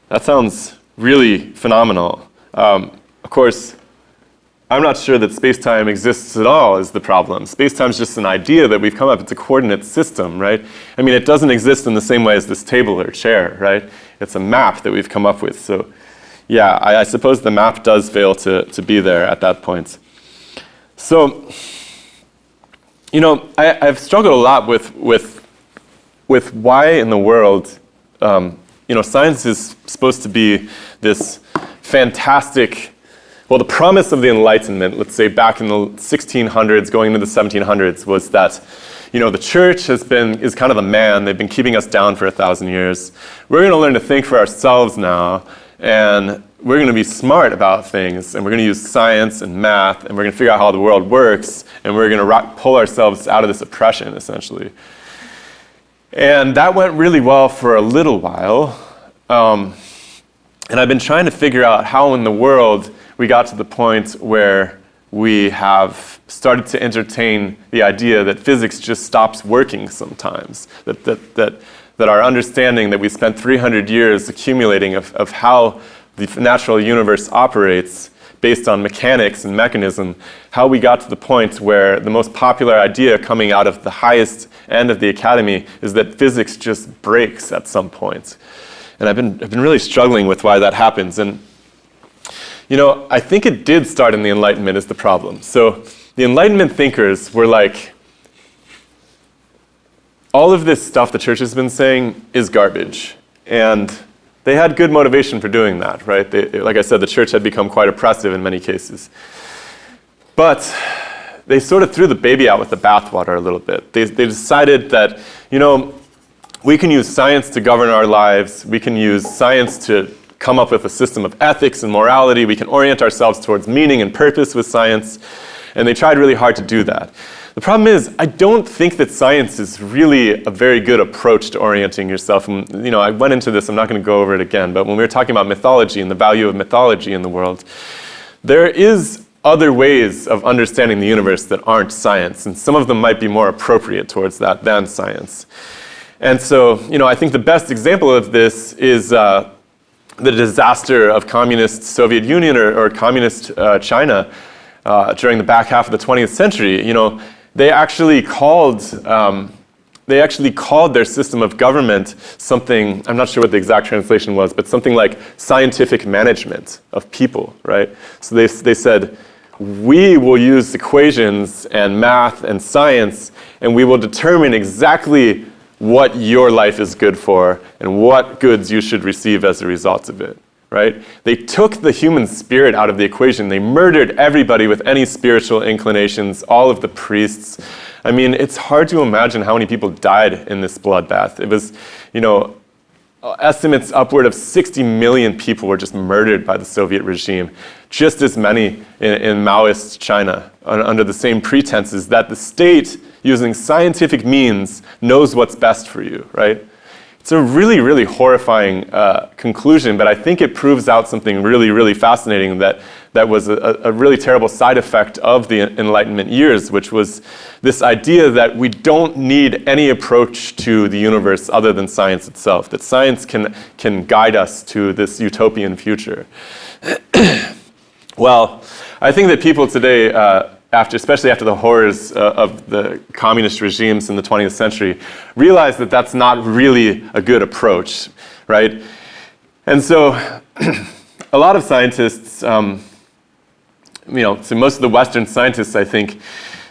that sounds really phenomenal. Of course, I'm not sure that space-time exists at all is the problem. Space-time is just an idea that we've come up with. It's a coordinate system, right? I mean, it doesn't exist in the same way as this table or chair, right? It's a map that we've come up with. So, yeah, I suppose the map does fail to be there at that point. So, I've struggled a lot with why in the world, science is supposed to be this fantastic. Well, the promise of the Enlightenment, let's say back in the 1600s, going into the 1700s, was that, the church is kind of a man. They've been keeping us down for 1,000 years. We're going to learn to think for ourselves now, and we're going to be smart about things, and we're going to use science and math, and we're going to figure out how the world works, and we're going to pull ourselves out of this oppression, essentially. And that went really well for a little while. And I've been trying to figure out how in the world we got to the point where we have started to entertain the idea that physics just stops working sometimes, that our understanding that we spent 300 years accumulating of how the natural universe operates based on mechanics and mechanism, how we got to the point where the most popular idea coming out of the highest end of the academy is that physics just breaks at some point. And I've been really struggling with why that happens. And I think it did start in the Enlightenment is the problem. So the Enlightenment thinkers were like, all of this stuff the church has been saying is garbage. And they had good motivation for doing that, right? Like I said, the church had become quite oppressive in many cases. But they sort of threw the baby out with the bathwater a little bit. They decided that, we can use science to govern our lives. We can use science to come up with a system of ethics and morality. We can orient ourselves towards meaning and purpose with science. And they tried really hard to do that. The problem is, I don't think that science is really a very good approach to orienting yourself. And, I went into this, I'm not going to go over it again, but when we were talking about mythology and the value of mythology in the world, there is other ways of understanding the universe that aren't science, and some of them might be more appropriate towards that than science. And so, I think the best example of this is the disaster of communist Soviet Union or communist China during the back half of the 20th century. They actually called their system of government something, I'm not sure what the exact translation was, but something like scientific management of people, right? So they said, we will use equations and math and science, and we will determine exactly what your life is good for and what goods you should receive as a result of it, right? They took the human spirit out of the equation. They murdered everybody with any spiritual inclinations, all of the priests. I mean, it's hard to imagine how many people died in this bloodbath. It was, estimates upward of 60 million people were just murdered by the Soviet regime, just as many in Maoist China, under the same pretenses that the state, using scientific means, knows what's best for you, right? It's a really, really horrifying conclusion, but I think it proves out something really, really fascinating that was a really terrible side effect of the Enlightenment years, which was this idea that we don't need any approach to the universe other than science itself, that science can guide us to this utopian future. Well, I think that people today, especially after the horrors of the communist regimes in the 20th century, realize that that's not really a good approach, right? And so a lot of scientists, so most of the Western scientists, I think,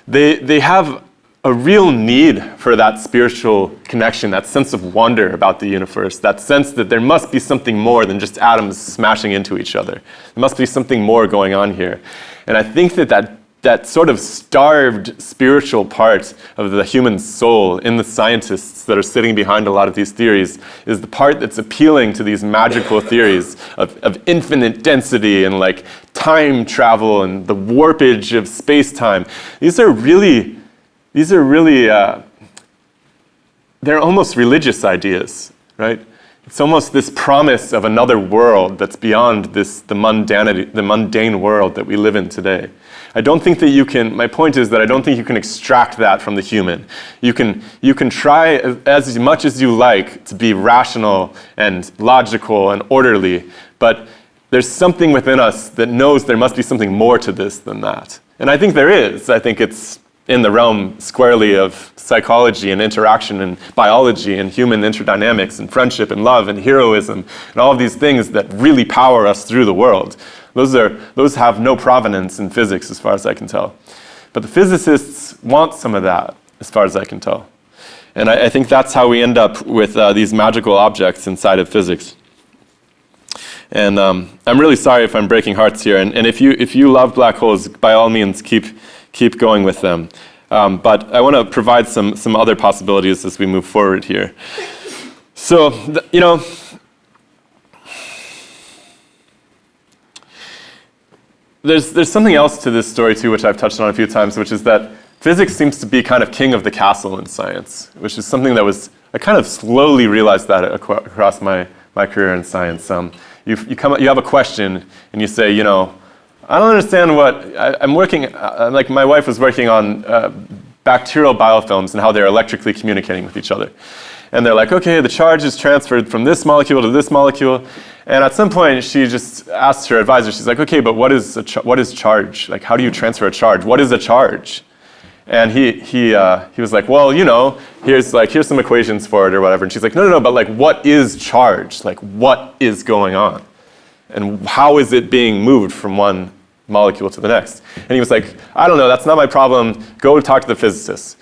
they have a real need for that spiritual connection, that sense of wonder about the universe, that sense that there must be something more than just atoms smashing into each other. There must be something more going on here. And I think that sort of starved spiritual part of the human soul in the scientists that are sitting behind a lot of these theories is the part that's appealing to these magical theories of infinite density and like time travel and the warpage of space-time. These are really, they're almost religious ideas, right? It's almost this promise of another world that's beyond the mundane world that we live in today. I don't think that my point is that I don't think you can extract that from the human. You can try as much as you like to be rational and logical and orderly, but there's something within us that knows there must be something more to this than that. And I think there is. I think it's in the realm squarely of psychology and interaction and biology and human interdynamics and friendship and love and heroism and all of these things that really power us through the world. Those have no provenance in physics as far as I can tell. But the physicists want some of that as far as I can tell. And I think that's how we end up with these magical objects inside of physics. And I'm really sorry if I'm breaking hearts here. And if you love black holes, by all means, keep going with them. But I want to provide some other possibilities as we move forward here. So, there's something else to this story too, which I've touched on a few times, which is that physics seems to be kind of king of the castle in science, which is something that I kind of slowly realized that across my career in science. You have a question and you say, I don't understand I'm working, like my wife was working on bacterial biofilms and how they're electrically communicating with each other. And they're like, okay, the charge is transferred from this molecule to this molecule. And at some point, she just asks her advisor, she's like, okay, but what is charge? Like, how do you transfer a charge? What is a charge? And he was like, well, here's some equations for it or whatever. And she's like, no, but like, what is charge? Like, what is going on? And how is it being moved from one molecule to the next? And he was like, I don't know, that's not my problem. Go talk to the physicists.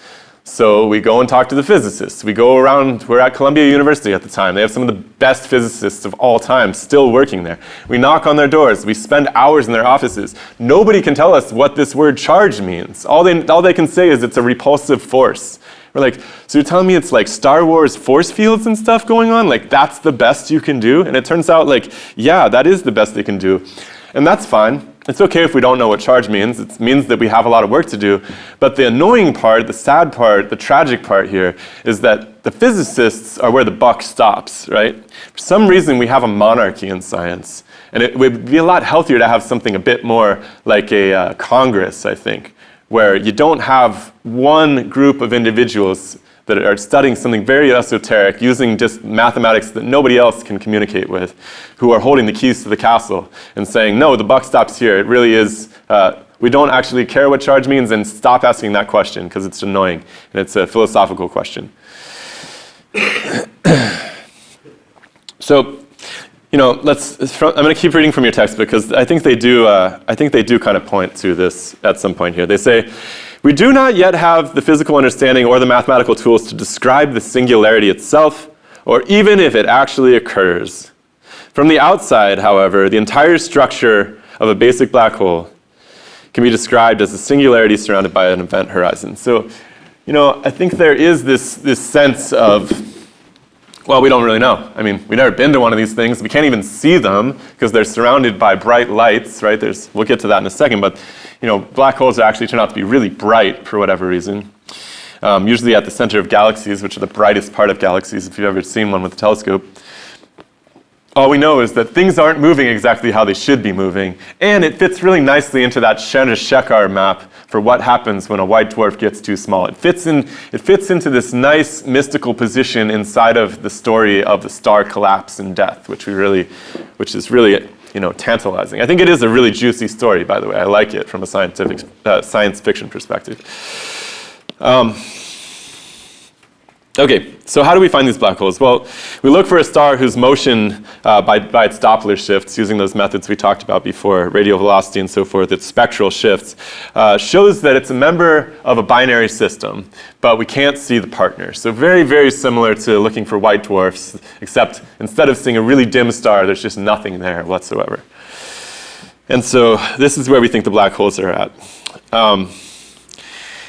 So we go and talk to the physicists. We go around, we're at Columbia University at the time. They have some of the best physicists of all time still working there. We knock on their doors. We spend hours in their offices. Nobody can tell us what this word charge means. All they can say is it's a repulsive force, We're like, so you're telling me it's like Star Wars force fields and stuff going on? Like, that's the best you can do? And it turns out, like, yeah, that is the best they can do. And that's fine. It's okay if we don't know what charge means. It means that we have a lot of work to do. But the annoying part, the sad part, the tragic part here is that the physicists are where the buck stops, right? For some reason, we have a monarchy in science. And it would be a lot healthier to have something a bit more like a Congress, I think, where you don't have one group of individuals that are studying something very esoteric, using just mathematics that nobody else can communicate with, who are holding the keys to the castle and saying, no, the buck stops here. It really is, we don't actually care what charge means, and stop asking that question because it's annoying and it's a philosophical question. So, I'm going to keep reading from your text because I think they do kind of point to this at some point here. They say, we do not yet have the physical understanding or the mathematical tools to describe the singularity itself, or even if it actually occurs. From the outside, however, the entire structure of a basic black hole can be described as a singularity surrounded by an event horizon. So, I think there is this sense of, well, we don't really know. I mean, we've never been to one of these things. We can't even see them because they're surrounded by bright lights, right? We'll get to that in a second, but black holes actually turn out to be really bright for whatever reason. Usually at the center of galaxies, which are the brightest part of galaxies, if you've ever seen one with a telescope. All we know is that things aren't moving exactly how they should be moving, and it fits really nicely into that Chandrasekhar map for what happens when a white dwarf gets too small. It fits into this nice mystical position inside of the story of the star collapse and death, which is really tantalizing. I think it is a really juicy story, by the way. I like it from a science fiction perspective. Okay, so how do we find these black holes? Well, we look for a star whose motion by its Doppler shifts, using those methods we talked about before, radial velocity and so forth, its spectral shifts, shows that it's a member of a binary system, but we can't see the partner. So very, very similar to looking for white dwarfs, except instead of seeing a really dim star, there's just nothing there whatsoever. And so this is where we think the black holes are at.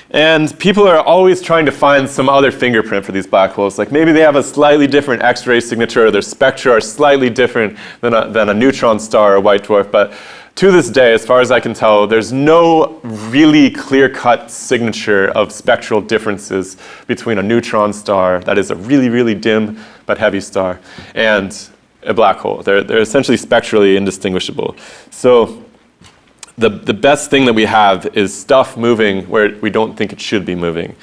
And people are always trying to find some other fingerprint for these black holes. Like maybe they have a slightly different X-ray signature, or their spectra are slightly different than a neutron star or a white dwarf. But to this day, as far as I can tell, there's no really clear-cut signature of spectral differences between a neutron star, that is a really, really dim but heavy star, and a black hole. They're essentially spectrally indistinguishable. So the best thing that we have is stuff moving where we don't think it should be moving,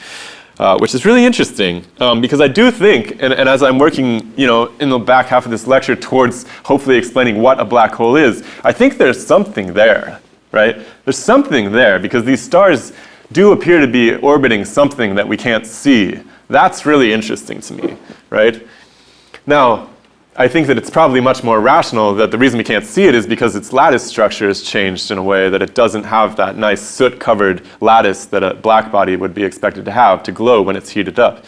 which is really interesting because I do think, and as I'm working, in the back half of this lecture towards hopefully explaining what a black hole is, I think there's something there, right? There's something there because these stars do appear to be orbiting something that we can't see. That's really interesting to me, right? Now, I think that it's probably much more rational that the reason we can't see it is because its lattice structure has changed in a way that it doesn't have that nice soot-covered lattice that a black body would be expected to have to glow when it's heated up.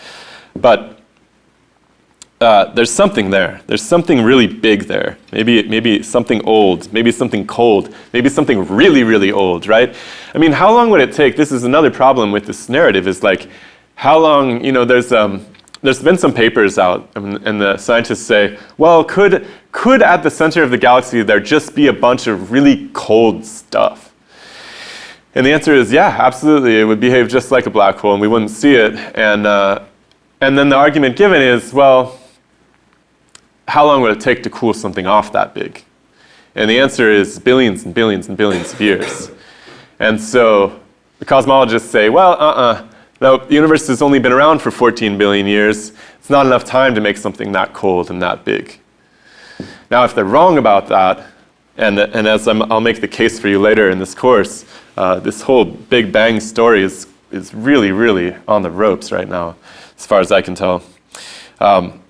But there's something there. There's something really big there. Maybe something old, maybe something cold, maybe something really, really old, right? I mean, how long would it take? This is another problem with this narrative is like, how long, there's been some papers out, and the scientists say, well, could at the center of the galaxy there just be a bunch of really cold stuff? And the answer is, yeah, absolutely. It would behave just like a black hole, and we wouldn't see it. And then the argument given is, well, how long would it take to cool something off that big? And the answer is billions and billions and billions of years. And so the cosmologists say, well, the universe has only been around for 14 billion years. It's not enough time to make something that cold and that big. Now, if they're wrong about that, and as I'll make the case for you later in this course, this whole Big Bang story is really, really on the ropes right now, as far as I can tell.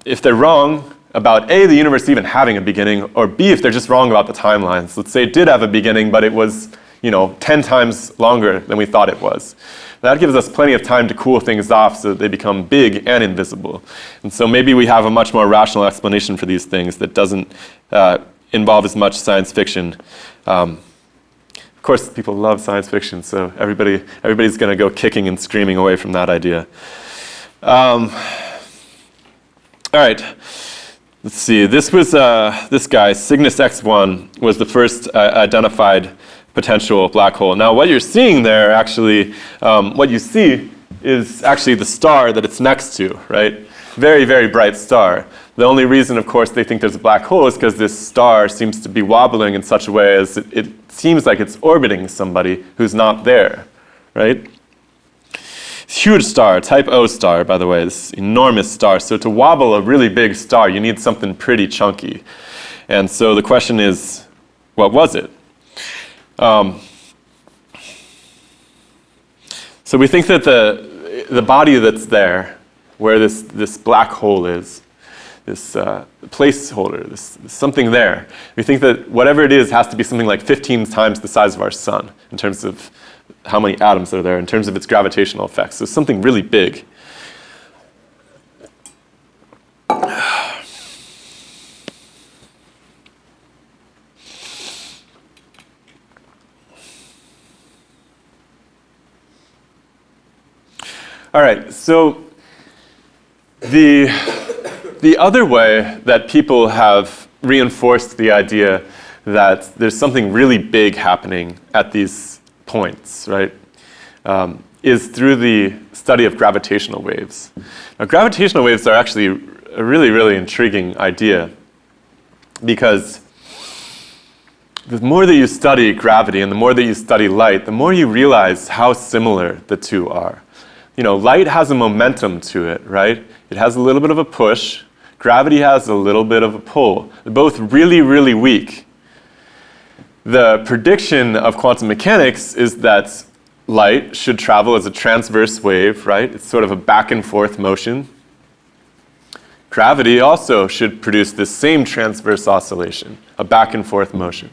If they're wrong about A, the universe even having a beginning, or B, if they're just wrong about the timelines. Let's say it did have a beginning, but it was 10 times longer than we thought it was. That gives us plenty of time to cool things off so that they become big and invisible. And so maybe we have a much more rational explanation for these things that doesn't involve as much science fiction. Of course, people love science fiction, so everybody's going to go kicking and screaming away from that idea. All right. Let's see. This was this guy, Cygnus X1, was the first identified potential black hole. Now, what you're seeing there, actually, what you see is actually the star that it's next to, right? Very, very bright star. The only reason, of course, they think there's a black hole is because this star seems to be wobbling in such a way as it seems like it's orbiting somebody who's not there, right? Huge star, type O star, by the way, this enormous star. So to wobble a really big star, you need something pretty chunky. And so the question is, what was it? So we think that the body that's there, where this black hole is, this placeholder, this something there, we think that whatever it is has to be something like 15 times the size of our sun in terms of how many atoms are there, in terms of its gravitational effects. So something really big. All right, so the other way that people have reinforced the idea that there's something really big happening at these points, right, is through the study of gravitational waves. Now, gravitational waves are actually a really, really intriguing idea because the more that you study gravity and the more that you study light, the more you realize how similar the two are. You know, light has a momentum to it, right? It has a little bit of a push. Gravity has a little bit of a pull. They're both really, really weak. The prediction of quantum mechanics is that light should travel as a transverse wave, right? It's sort of a back and forth motion. Gravity also should produce this same transverse oscillation, a back and forth motion.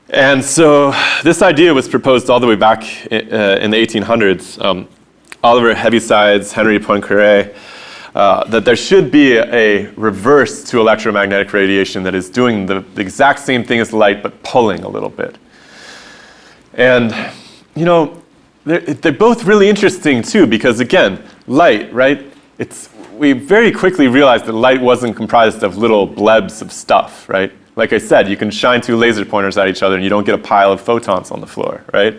And so this idea was proposed all the way back in the 1800s. Oliver Heavisides, Henry Poincaré, that there should be a reverse to electromagnetic radiation that is doing the exact same thing as light, but pulling a little bit. And, you know, they're both really interesting too, because again, light, right? We very quickly realized that light wasn't comprised of little blebs of stuff, right? Like I said, you can shine two laser pointers at each other and you don't get a pile of photons on the floor, right?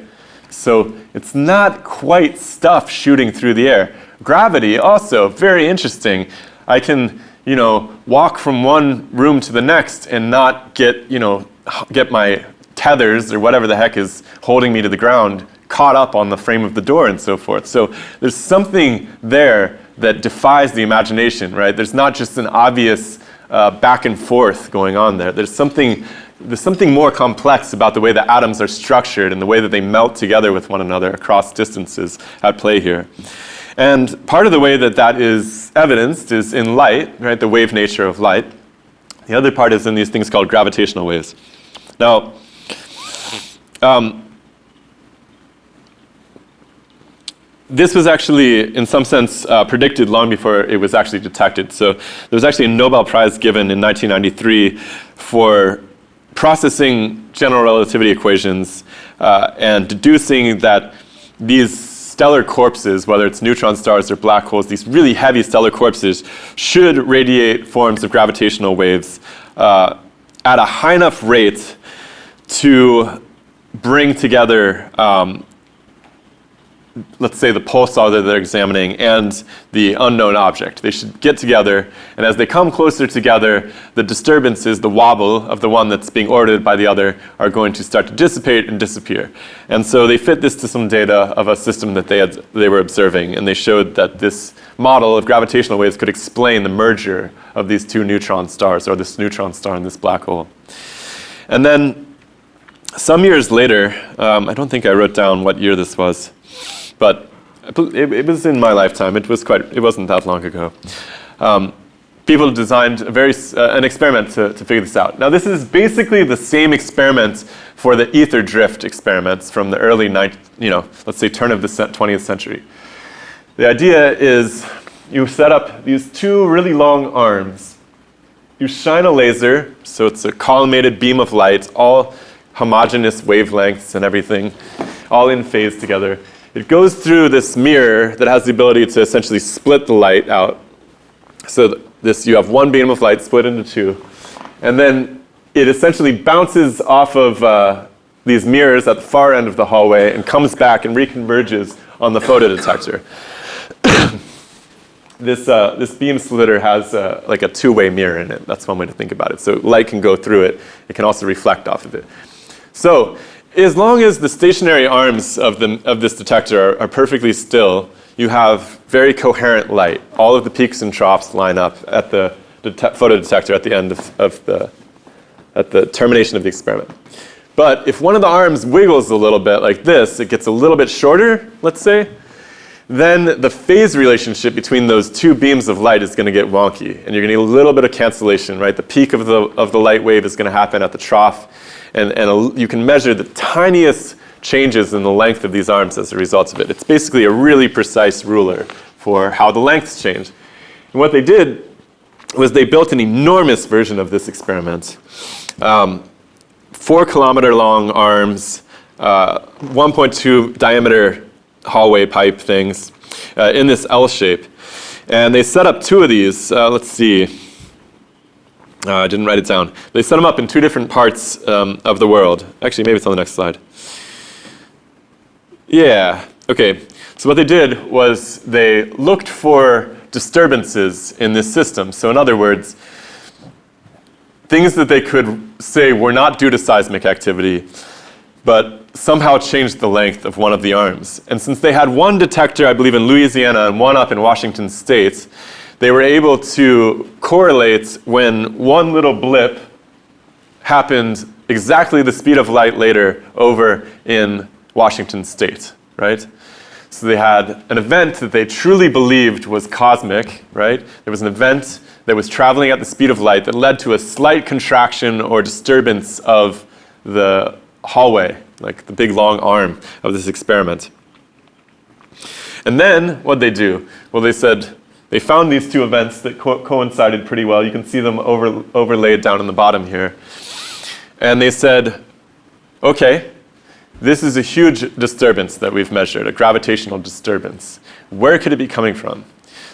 So it's not quite stuff shooting through the air. Gravity also, very interesting. I can, you know, walk from one room to the next and not get my tethers or whatever the heck is holding me to the ground caught up on the frame of the door and so forth. So there's something there that defies the imagination, right? There's not just an obvious back and forth going on there. There's something more complex about the way the atoms are structured and the way that they melt together with one another across distances at play here. And part of the way that is evidenced is in light, right, the wave nature of light. The other part is in these things called gravitational waves. Now, this was actually, in some sense, predicted long before it was actually detected. So there was actually a Nobel Prize given in 1993 for processing general relativity equations and deducing that these stellar corpses, whether it's neutron stars or black holes, these really heavy stellar corpses should radiate forms of gravitational waves at a high enough rate to bring together let's say the pulsar that they're examining and the unknown object. They should get together, and as they come closer together, the disturbances, the wobble of the one that's being orbited by the other, are going to start to dissipate and disappear. And so they fit this to some data of a system that they were observing, and they showed that this model of gravitational waves could explain the merger of these two neutron stars, or this neutron star and this black hole. And then some years later, I don't think I wrote down what year this was, but it was in my lifetime. It wasn't that long ago. People designed an experiment to figure this out. Now, this is basically the same experiment for the ether drift experiments from the early, let's say turn of the 20th century. The idea is you set up these two really long arms. You shine a laser, so it's a collimated beam of light, all homogeneous wavelengths and everything, all in phase together. it goes through this mirror that has the ability to essentially split the light out. So you have one beam of light split into two, and then it essentially bounces off of these mirrors at the far end of the hallway and comes back and reconverges on the photodetector. This beam splitter has like a two-way mirror in it. That's one way to think about it. So light can go through it. It can also reflect off of it. So as long as the stationary arms of this detector are perfectly still, you have very coherent light. All of the peaks and troughs line up at the photodetector at the end at the termination of the experiment. But if one of the arms wiggles a little bit like this, it gets a little bit shorter, let's say, then the phase relationship between those two beams of light is going to get wonky, and you're going to get a little bit of cancellation, right? The peak of the light wave is going to happen at the trough, and you can measure the tiniest changes in the length of these arms as a result of it. It's basically a really precise ruler for how the lengths change. And what they did was they built an enormous version of this experiment. 4-kilometer long arms, 1.2 diameter hallway pipe things in this L shape. And they set up two of these. Let's see. I didn't write it down. They set them up in two different parts of the world. Actually, maybe it's on the next slide. Yeah. Okay. So what they did was they looked for disturbances in this system. So in other words, things that they could say were not due to seismic activity, but somehow changed the length of one of the arms. And since they had one detector, I believe, in Louisiana and one up in Washington State, they were able to correlate when one little blip happened exactly the speed of light later over in Washington State, right? So they had an event that they truly believed was cosmic, right? There was an event that was traveling at the speed of light that led to a slight contraction or disturbance of the hallway, like the big long arm of this experiment. And then what they do? Well, they said they found these two events that coincided pretty well. You can see them overlaid down in the bottom here. And they said, okay, this is a huge disturbance that we've measured, a gravitational disturbance. Where could it be coming from?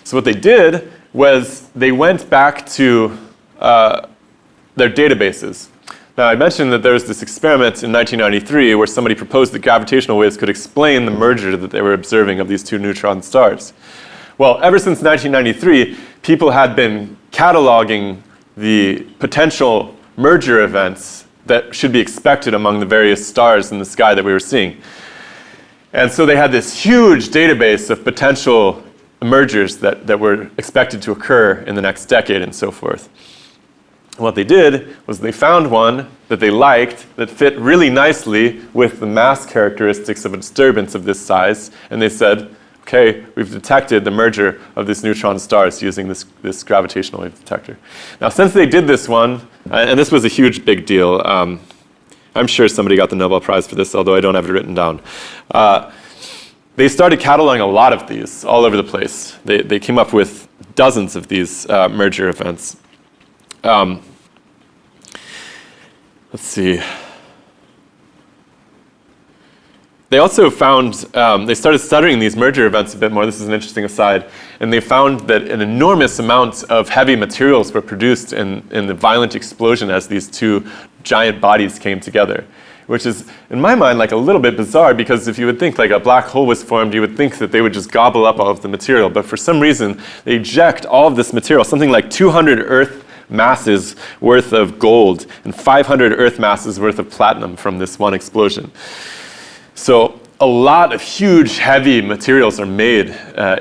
So what they did was they went back to their databases. Now, I mentioned that there was this experiment in 1993 where somebody proposed that gravitational waves could explain the merger that they were observing of these two neutron stars. Well, ever since 1993, people had been cataloging the potential merger events that should be expected among the various stars in the sky that we were seeing. And so they had this huge database of potential mergers that were expected to occur in the next decade and so forth. And what they did was they found one that they liked that fit really nicely with the mass characteristics of a disturbance of this size, and they said, okay, we've detected the merger of these neutron stars using this gravitational wave detector. Now, since they did this one, and this was a huge big deal, I'm sure somebody got the Nobel Prize for this, although I don't have it written down. They started cataloging a lot of these all over the place. They came up with dozens of these merger events. Let's see. They also found, they started studying these merger events a bit more. This is an interesting aside. And they found that an enormous amount of heavy materials were produced in the violent explosion as these two giant bodies came together, which is, in my mind, like a little bit bizarre, because if you would think like a black hole was formed, you would think that they would just gobble up all of the material. But for some reason, they eject all of this material, something like 200 Earth masses worth of gold and 500 Earth masses worth of platinum from this one explosion. So a lot of huge, heavy materials are made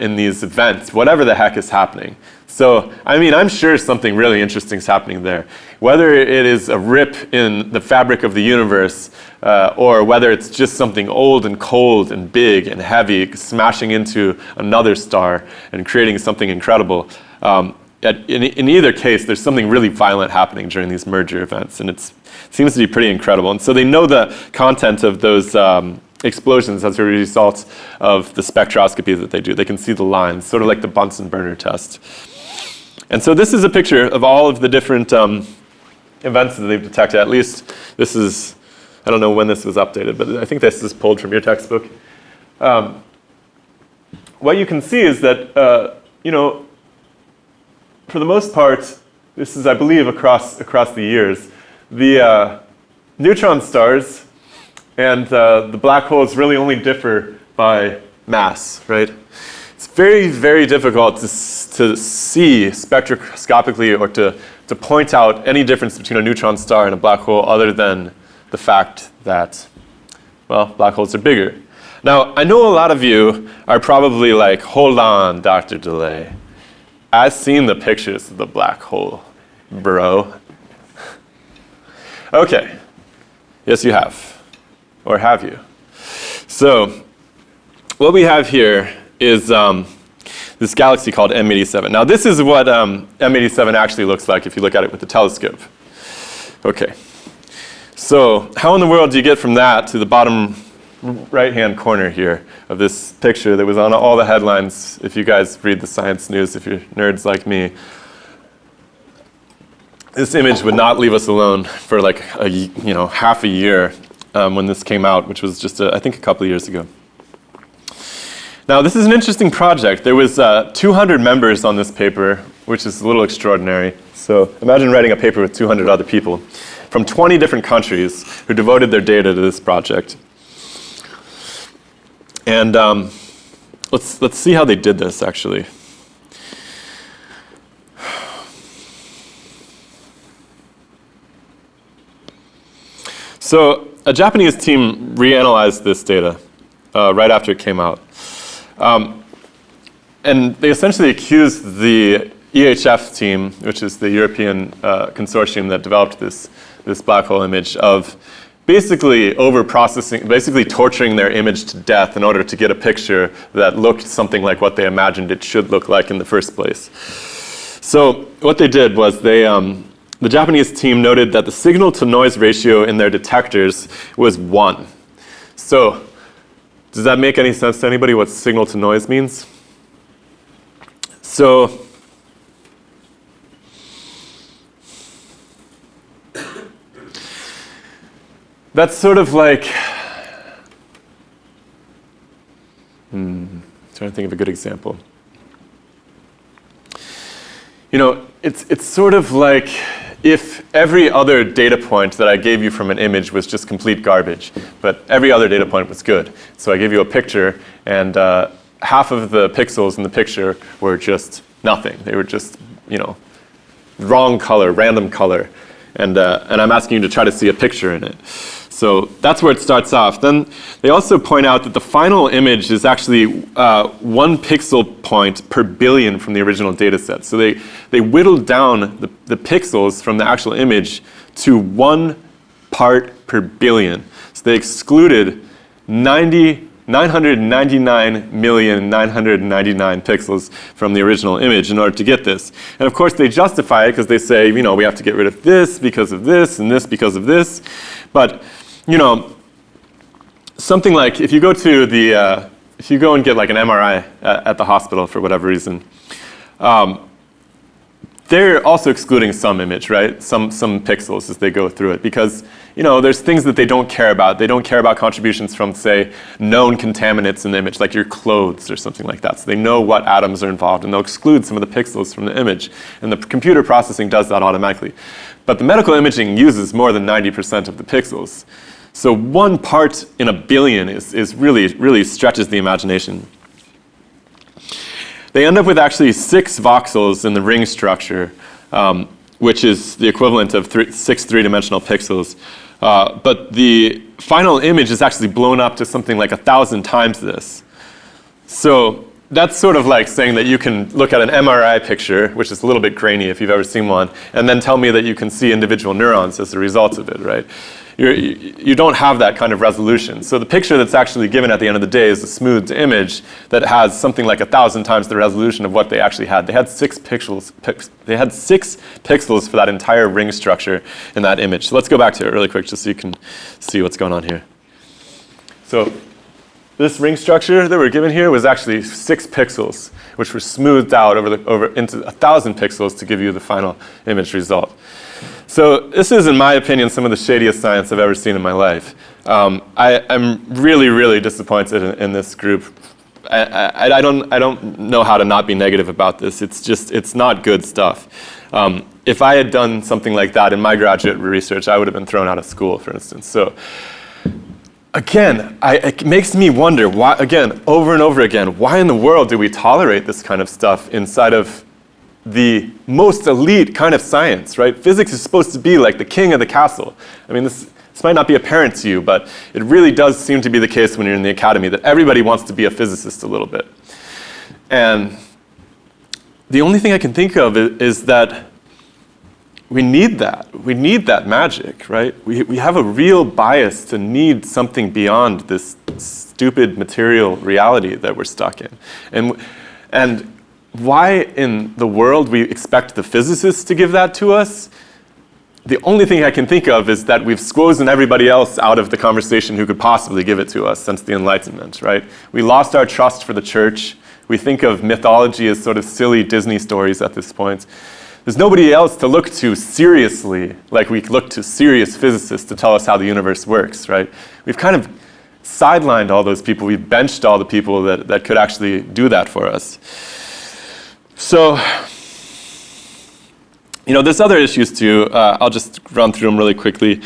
in these events, whatever the heck is happening. So, I mean, I'm sure something really interesting is happening there. Whether it is a rip in the fabric of the universe, or whether it's just something old and cold and big and heavy smashing into another star and creating something incredible, in either case, there's something really violent happening during these merger events, and it seems to be pretty incredible. And so they know the content of those explosions as a result of the spectroscopy that they do. They can see the lines, sort of like the Bunsen burner test. And so this is a picture of all of the different events that they've detected. At least this is, I don't know when this was updated, but I think this is pulled from your textbook. what you can see is that, for the most part, this is, I believe, across the years, the neutron stars and the black holes really only differ by mass, right? It's very, very difficult to see spectroscopically or to point out any difference between a neutron star and a black hole other than the fact that, well, black holes are bigger. Now, I know a lot of you are probably like, hold on, Dr. DeLay. I've seen the pictures of the black hole, bro. Okay. Yes, you have. Or have you? So, what we have here is this galaxy called M87. Now, this is what M87 actually looks like if you look at it with the telescope. Okay. So, how in the world do you get from that to the bottom right-hand corner here of this picture that was on all the headlines, if you guys read the science news, if you're nerds like me? This image would not leave us alone for like half a year when this came out, which was just, I think, a couple of years ago. Now, this is an interesting project. There was 200 members on this paper, which is a little extraordinary. So imagine writing a paper with 200 other people from 20 different countries who devoted their data to this project. And let's see how they did this, actually. So a Japanese team reanalyzed this data right after it came out. And they essentially accused the EHF team, which is the European consortium that developed this black hole image, of basically over-processing, basically torturing their image to death in order to get a picture that looked something like what they imagined it should look like in the first place. So what they did was the Japanese team noted that the signal-to-noise ratio in their detectors was 1. So does that make any sense to anybody what signal-to-noise means? So that's sort of like, trying to think of a good example. It's sort of like if every other data point that I gave you from an image was just complete garbage, but every other data point was good. So I gave you a picture, and half of the pixels in the picture were just nothing. They were just, wrong color, random color. And I'm asking you to try to see a picture in it. So that's where it starts off. Then they also point out that the final image is actually 1 pixel point per billion from the original data set. So they whittled down the pixels from the actual image to 1 part per billion. So they excluded 999,999 pixels from the original image in order to get this. And of course they justify it because they say, we have to get rid of this because of this and this because of this. But, something like if you go and get like an MRI at the hospital for whatever reason, they're also excluding some image, right? Some pixels as they go through it because, there's things that they don't care about. They don't care about contributions from, say, known contaminants in the image, like your clothes or something like that. So they know what atoms are involved, and they'll exclude some of the pixels from the image. And the computer processing does that automatically. But the medical imaging uses more than 90% of the pixels. So 1 part in a billion is really stretches the imagination. They end up with actually 6 voxels in the ring structure, which is the equivalent of 6 three-dimensional pixels. But the final image is actually blown up to something like 1,000 times this. So that's sort of like saying that you can look at an MRI picture, which is a little bit grainy if you've ever seen one, and then tell me that you can see individual neurons as a result of it, right? You don't have that kind of resolution. So the picture that's actually given at the end of the day is a smoothed image that has something like 1,000 times the resolution of what they actually had. They had 6 pixels. They had 6 pixels for that entire ring structure in that image. So let's go back to it really quick just so you can see what's going on here. So this ring structure that we're given here was actually 6 pixels, which were smoothed out over into 1,000 pixels to give you the final image result. So this is, in my opinion, some of the shadiest science I've ever seen in my life. I'm really, really disappointed in this group. I don't know how to not be negative about this. It's not good stuff. If I had done something like that in my graduate research, I would have been thrown out of school, for instance. So again, it makes me wonder, why, again, over and over again, why in the world do we tolerate this kind of stuff inside of the most elite kind of science, right? Physics is supposed to be like the king of the castle. I mean, this might not be apparent to you, but it really does seem to be the case when you're in the academy that everybody wants to be a physicist a little bit. And the only thing I can think of is that we need that. We need that magic, right? We have a real bias to need something beyond this stupid material reality that we're stuck in. And why in the world we expect the physicists to give that to us? The only thing I can think of is that we've squozen everybody else out of the conversation who could possibly give it to us since the Enlightenment, right? We lost our trust for the church. We think of mythology as sort of silly Disney stories at this point. There's nobody else to look to seriously, like we look to serious physicists to tell us how the universe works, right? We've kind of sidelined all those people. We've benched all the people that could actually do that for us. So, there's other issues too. I'll just run through them really quickly.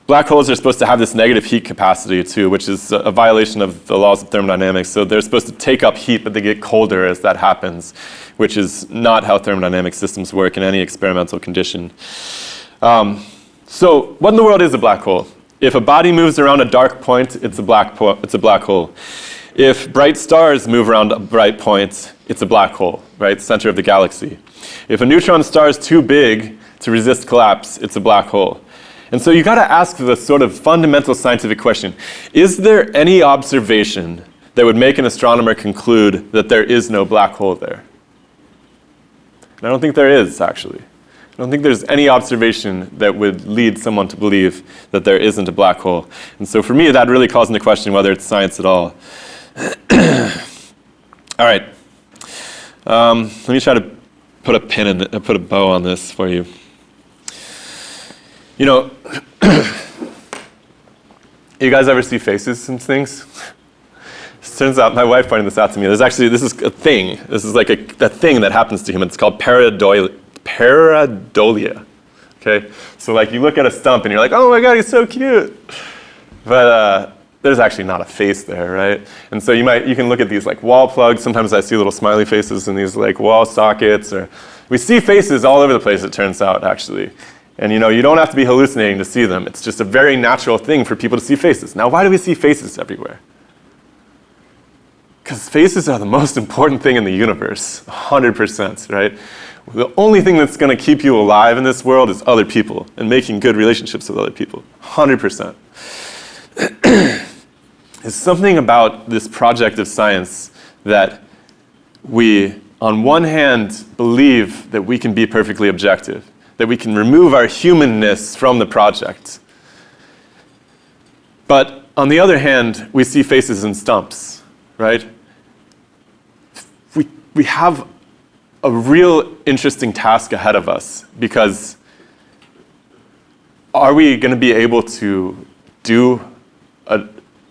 Black holes are supposed to have this negative heat capacity too, which is a violation of the laws of thermodynamics. So they're supposed to take up heat, but they get colder as that happens, which is not how thermodynamic systems work in any experimental condition. So what in the world is a black hole? If a body moves around a dark point, it's a black hole. If bright stars move around a bright point, it's a black hole, right? Center of the galaxy. If a neutron star is too big to resist collapse, it's a black hole. And so you got to ask the sort of fundamental scientific question, is there any observation that would make an astronomer conclude that there is no black hole there? And I don't think there is, actually. I don't think there's any observation that would lead someone to believe that there isn't a black hole. And so for me, that really calls into question whether it's science at all. All right. Let me try to put a pin in it, put a bow on this for you. You guys ever see faces and things? It turns out, my wife pointed this out to me. This is a thing. This is like a thing that happens to humans. It's called pareidolia. Okay? So like you look at a stump and you're like, oh my God, he's so cute. But there's actually not a face there, right? And so you can look at these like wall plugs. Sometimes I see little smiley faces in these like wall sockets, or we see faces all over the place, it turns out, actually. And you don't have to be hallucinating to see them. It's just a very natural thing for people to see faces. Now, why do we see faces everywhere? Because faces are the most important thing in the universe, 100%, right? The only thing that's going to keep you alive in this world is other people and making good relationships with other people, 100%. There's something about this project of science that we, on one hand, believe that we can be perfectly objective, that we can remove our humanness from the project. But on the other hand, we see faces and stumps, right? We have a real interesting task ahead of us, because are we going to be able to do an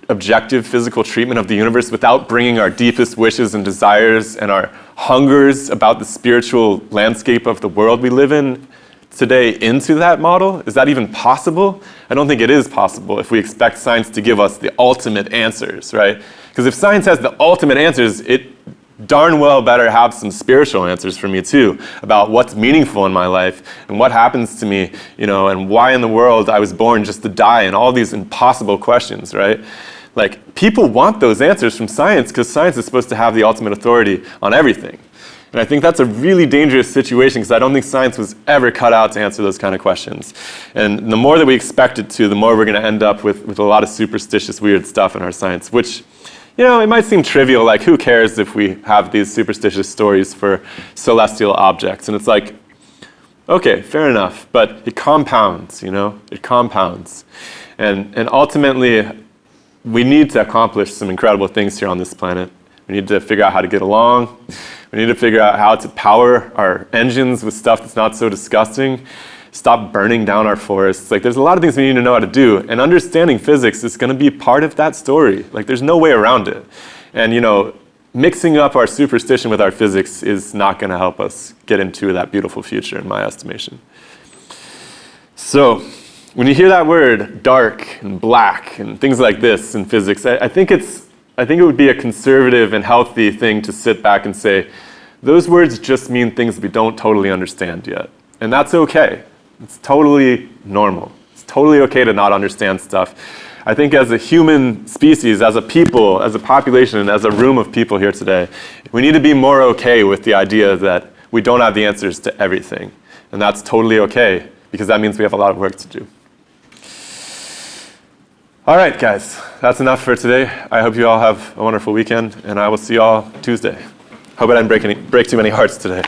objective physical treatment of the universe without bringing our deepest wishes and desires and our hungers about the spiritual landscape of the world we live in today into that model? Is that even possible? I don't think it is possible if we expect science to give us the ultimate answers, right? Because if science has the ultimate answers, it darn well better have some spiritual answers for me too, about what's meaningful in my life and what happens to me, and why in the world I was born just to die, and all these impossible questions, right? Like, people want those answers from science because science is supposed to have the ultimate authority on everything. And I think that's a really dangerous situation, because I don't think science was ever cut out to answer those kind of questions. And the more that we expect it to, the more we're going to end up with a lot of superstitious, weird stuff in our science, which, it might seem trivial, like who cares if we have these superstitious stories for celestial objects? And it's like, okay, fair enough, but it compounds, it compounds. And ultimately, we need to accomplish some incredible things here on this planet. We need to figure out how to get along. We need to figure out how to power our engines with stuff that's not so disgusting. stop burning down our forests. Like, there's a lot of things we need to know how to do, and understanding physics is going to be part of that story. Like, there's no way around it. And, you know, mixing up our superstition with our physics is not going to help us get into that beautiful future, in my estimation. So, when you hear that word, dark and black and things like this in physics, I think it would be a conservative and healthy thing to sit back and say, those words just mean things we don't totally understand yet. And that's okay. It's totally normal. It's totally okay to not understand stuff. I think as a human species, as a people, as a population, and as a room of people here today, we need to be more okay with the idea that we don't have the answers to everything. And that's totally okay, because that means we have a lot of work to do. All right, guys, that's enough for today. I hope you all have a wonderful weekend, and I will see you all Tuesday. Hope I didn't break too many hearts today.